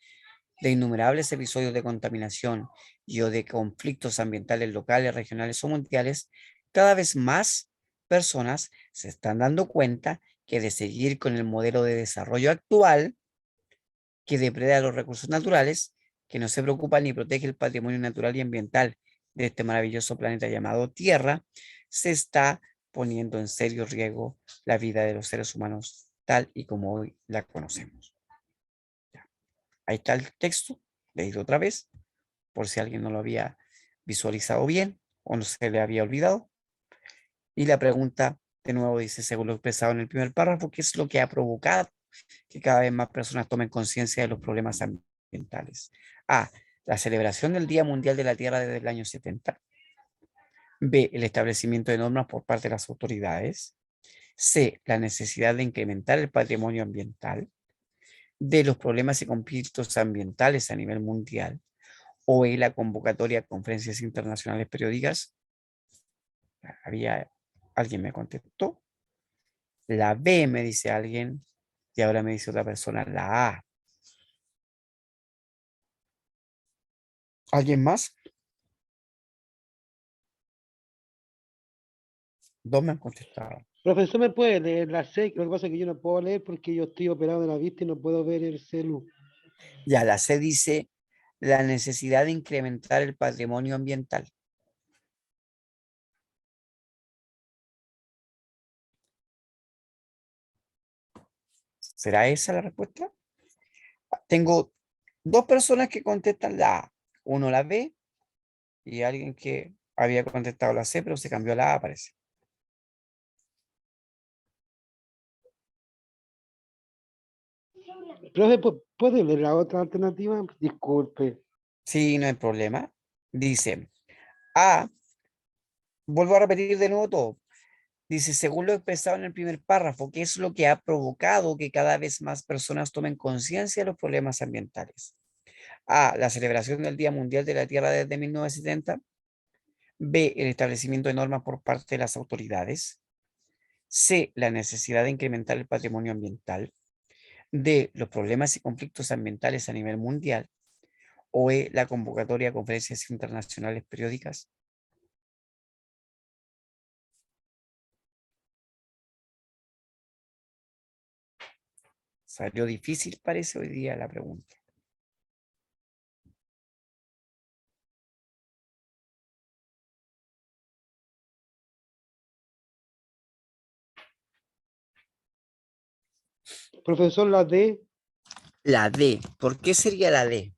de innumerables episodios de contaminación y o de conflictos ambientales locales, regionales o mundiales, cada vez más personas se están dando cuenta que de seguir con el modelo de desarrollo actual, que depreda los recursos naturales, que no se preocupa ni protege el patrimonio natural y ambiental de este maravilloso planeta llamado Tierra, se está poniendo en serio riesgo la vida de los seres humanos tal y como hoy la conocemos. Ahí está el texto, leído otra vez, por si alguien no lo había visualizado bien o no se le había olvidado. Y la pregunta, de nuevo, dice, según lo expresado en el primer párrafo, ¿qué es lo que ha provocado que cada vez más personas tomen conciencia de los problemas ambientales? A, la celebración del Día Mundial de la Tierra desde el año 70. B, el establecimiento de normas por parte de las autoridades. C, la necesidad de incrementar el patrimonio ambiental. D, los problemas y conflictos ambientales a nivel mundial. O E, la convocatoria a conferencias internacionales periódicas. Alguien me contestó. La B, me dice alguien, y ahora me dice otra persona, la A. ¿Alguien más? Dos me han contestado. Profesor, ¿me puede leer la C? Lo que pasa es que yo no puedo leer porque yo estoy operado de la vista y no puedo ver el celu. Ya, la C dice la necesidad de incrementar el patrimonio ambiental. ¿Será esa la respuesta? Tengo dos personas que contestan la A. Uno la B y alguien que había contestado la C, pero se cambió a la A, parece. Profe, ¿puede leer la otra alternativa? Disculpe. Sí, no hay problema. Dice A, vuelvo a repetir de nuevo todo. Dice, según lo expresado en el primer párrafo, ¿qué es lo que ha provocado que cada vez más personas tomen conciencia de los problemas ambientales? A, la celebración del Día Mundial de la Tierra desde 1970. B, el establecimiento de normas por parte de las autoridades. C, la necesidad de incrementar el patrimonio ambiental. D, los problemas y conflictos ambientales a nivel mundial. O E, la convocatoria a conferencias internacionales periódicas. Salió difícil, parece, hoy día la pregunta. Profesor, la D. La D, ¿por qué sería la D?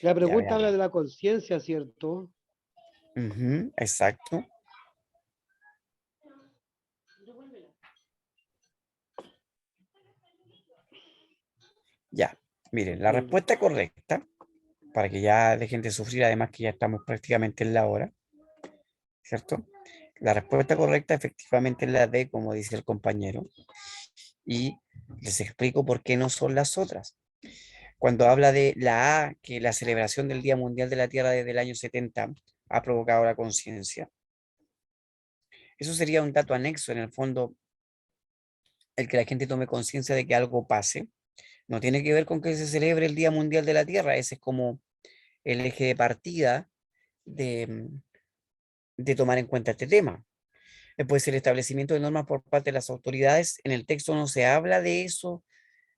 La Ya pregunta habla veamos. de la conciencia, ¿cierto? Exacto. Ya, miren, la respuesta correcta, para que ya dejen de sufrir, además que ya estamos prácticamente en la hora, ¿cierto? La respuesta correcta efectivamente es la D, como dice el compañero, y les explico por qué no son las otras. Cuando habla de la A, que la celebración del Día Mundial de la Tierra desde el año 70 ha provocado la conciencia. Eso sería un dato anexo, en el fondo, el que la gente tome conciencia de que algo pase. No tiene que ver con que se celebre el Día Mundial de la Tierra, ese es como el eje de partida de tomar en cuenta este tema. Después, el establecimiento de normas por parte de las autoridades. En el texto no se habla de eso,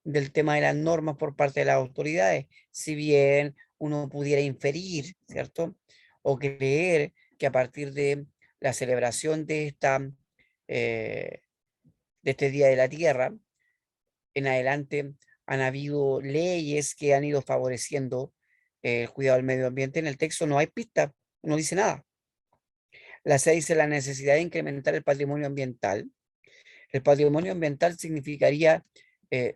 del tema de las normas por parte de las autoridades, si bien uno pudiera inferir, ¿cierto? O creer que a partir de la celebración eh, de este Día de la Tierra, en adelante han habido leyes que han ido favoreciendo el cuidado del medio ambiente. En el texto no hay pista, no dice nada. La C dice la necesidad de incrementar el patrimonio ambiental. El patrimonio ambiental significaría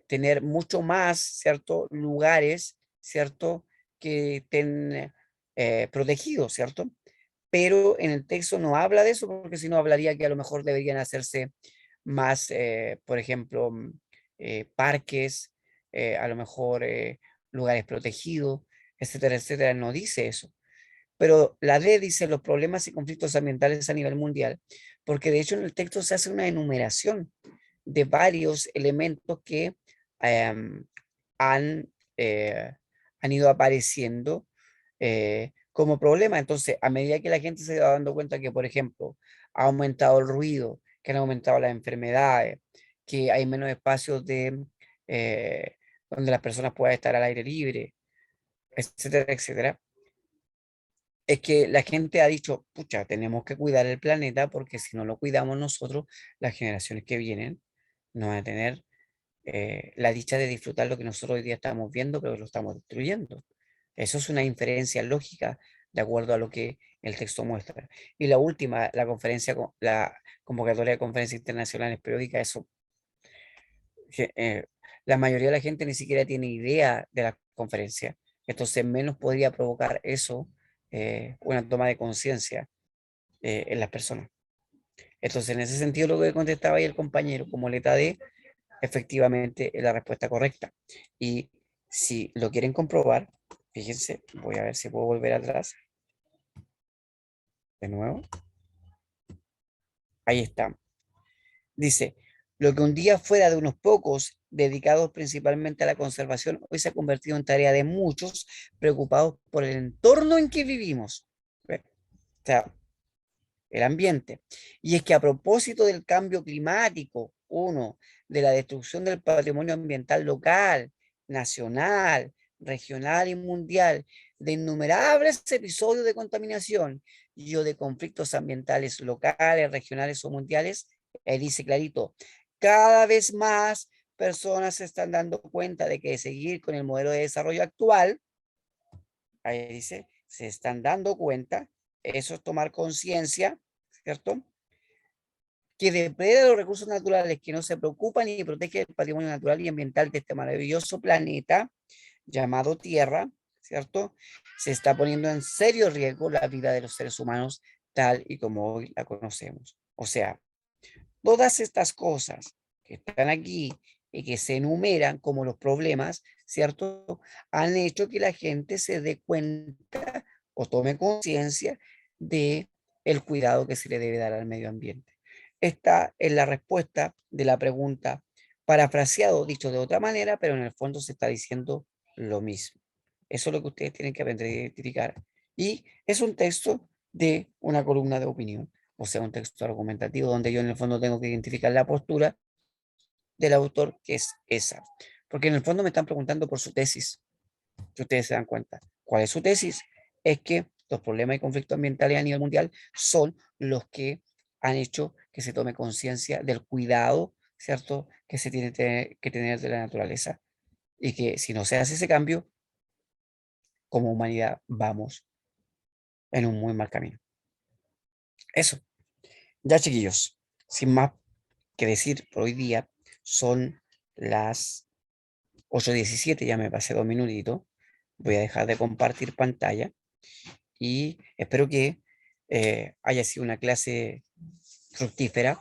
tener mucho más, ¿cierto? Lugares, ¿cierto? Que estén protegidos, ¿cierto? Pero en el texto no habla de eso, porque si no hablaría que a lo mejor deberían hacerse más, por ejemplo, parques, a lo mejor lugares protegidos, etcétera, etcétera. No dice eso. Pero la D dice los problemas y conflictos ambientales a nivel mundial, porque de hecho en el texto se hace una enumeración de varios elementos que em, han, eh, han ido apareciendo como problema. Entonces, a medida que la gente se va dando cuenta que, por ejemplo, ha aumentado el ruido, que han aumentado las enfermedades, que hay menos espacios eh, donde las personas puedan estar al aire libre, etcétera, etcétera, es que la gente ha dicho, pucha, tenemos que cuidar el planeta porque si no lo cuidamos nosotros, las generaciones que vienen no van a tener la dicha de disfrutar lo que nosotros hoy día estamos viendo, pero lo estamos destruyendo. Eso es una inferencia lógica de acuerdo a lo que el texto muestra. Y la última, la conferencia, la convocatoria de conferencias internacionales periódicas, eso, la mayoría de la gente ni siquiera tiene idea de la conferencia. Entonces menos podría provocar eso, una toma de conciencia en las personas. Entonces, en ese sentido, lo que contestaba ahí el compañero, como letra D, efectivamente es la respuesta correcta. Y si lo quieren comprobar, fíjense, voy a ver si puedo volver atrás. De nuevo. Ahí está. Dice, lo que un día fuera de unos pocos dedicados principalmente a la conservación, hoy se ha convertido en tarea de muchos preocupados por el entorno en que vivimos. ¿Ve? O sea, el ambiente. Y es que a propósito del cambio climático, uno, de la destrucción del patrimonio ambiental local, nacional, regional y mundial, de innumerables episodios de contaminación y o de conflictos ambientales locales, regionales o mundiales, él dice clarito, cada vez más personas se están dando cuenta de que seguir con el modelo de desarrollo actual, ahí dice, se están dando cuenta, eso es tomar conciencia, ¿cierto? Que depreda los recursos naturales, que no se preocupan ni protege el patrimonio natural y ambiental de este maravilloso planeta llamado Tierra, ¿cierto? Se está poniendo en serio riesgo la vida de los seres humanos tal y como hoy la conocemos. O sea, todas estas cosas que están aquí y que se enumeran como los problemas, ¿cierto? Han hecho que la gente se dé cuenta o tome conciencia de el cuidado que se le debe dar al medio ambiente. Esta es la respuesta de la pregunta, parafraseado, dicho de otra manera, pero en el fondo se está diciendo lo mismo. Eso es lo que ustedes tienen que aprender a identificar. Y es un texto de una columna de opinión, o sea, un texto argumentativo donde yo en el fondo tengo que identificar la postura del autor, que es esa. Porque en el fondo me están preguntando por su tesis, si ustedes se dan cuenta. ¿Cuál es su tesis? Es que los problemas y conflictos ambientales a nivel mundial son los que han hecho que se tome conciencia del cuidado, ¿cierto?, que se tiene que tener de la naturaleza. Y que si no se hace ese cambio, como humanidad vamos en un muy mal camino. Eso. Ya, chiquillos, sin más que decir por hoy día, son las 8:17, ya me pasé 2 minutitos. Voy a dejar de compartir pantalla y espero que haya sido una clase fructífera.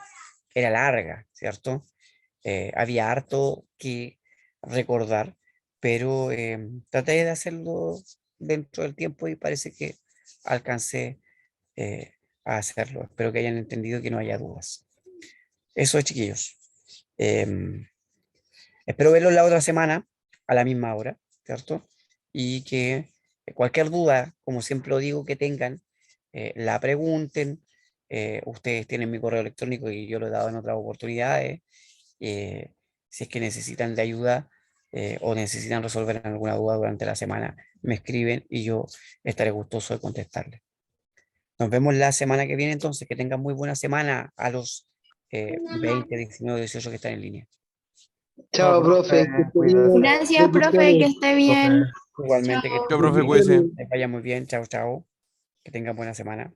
Era larga, ¿cierto? Había harto que recordar, pero traté de hacerlo dentro del tiempo y parece que alcancé a hacerlo. Espero que hayan entendido, que no haya dudas. Eso es, chiquillos. Espero verlos la otra semana a la misma hora, ¿cierto? Y que cualquier duda, como siempre lo digo, que tengan, la pregunten. Ustedes tienen mi correo electrónico y yo lo he dado en otras oportunidades. Si es que necesitan de ayuda o necesitan resolver alguna duda durante la semana, me escriben y yo estaré gustoso de contestarles. Nos vemos la semana que viene, entonces. Que tengan muy buena semana a los 20, 19, 18 que están en línea. Chao, profe. que esté bien. Gracias, profe, que esté bien. Profe. Igualmente, que Chao. Chao, profe, estén muy bien, cuídese. les vaya muy bien. Chao, chao. Que tengan buena semana.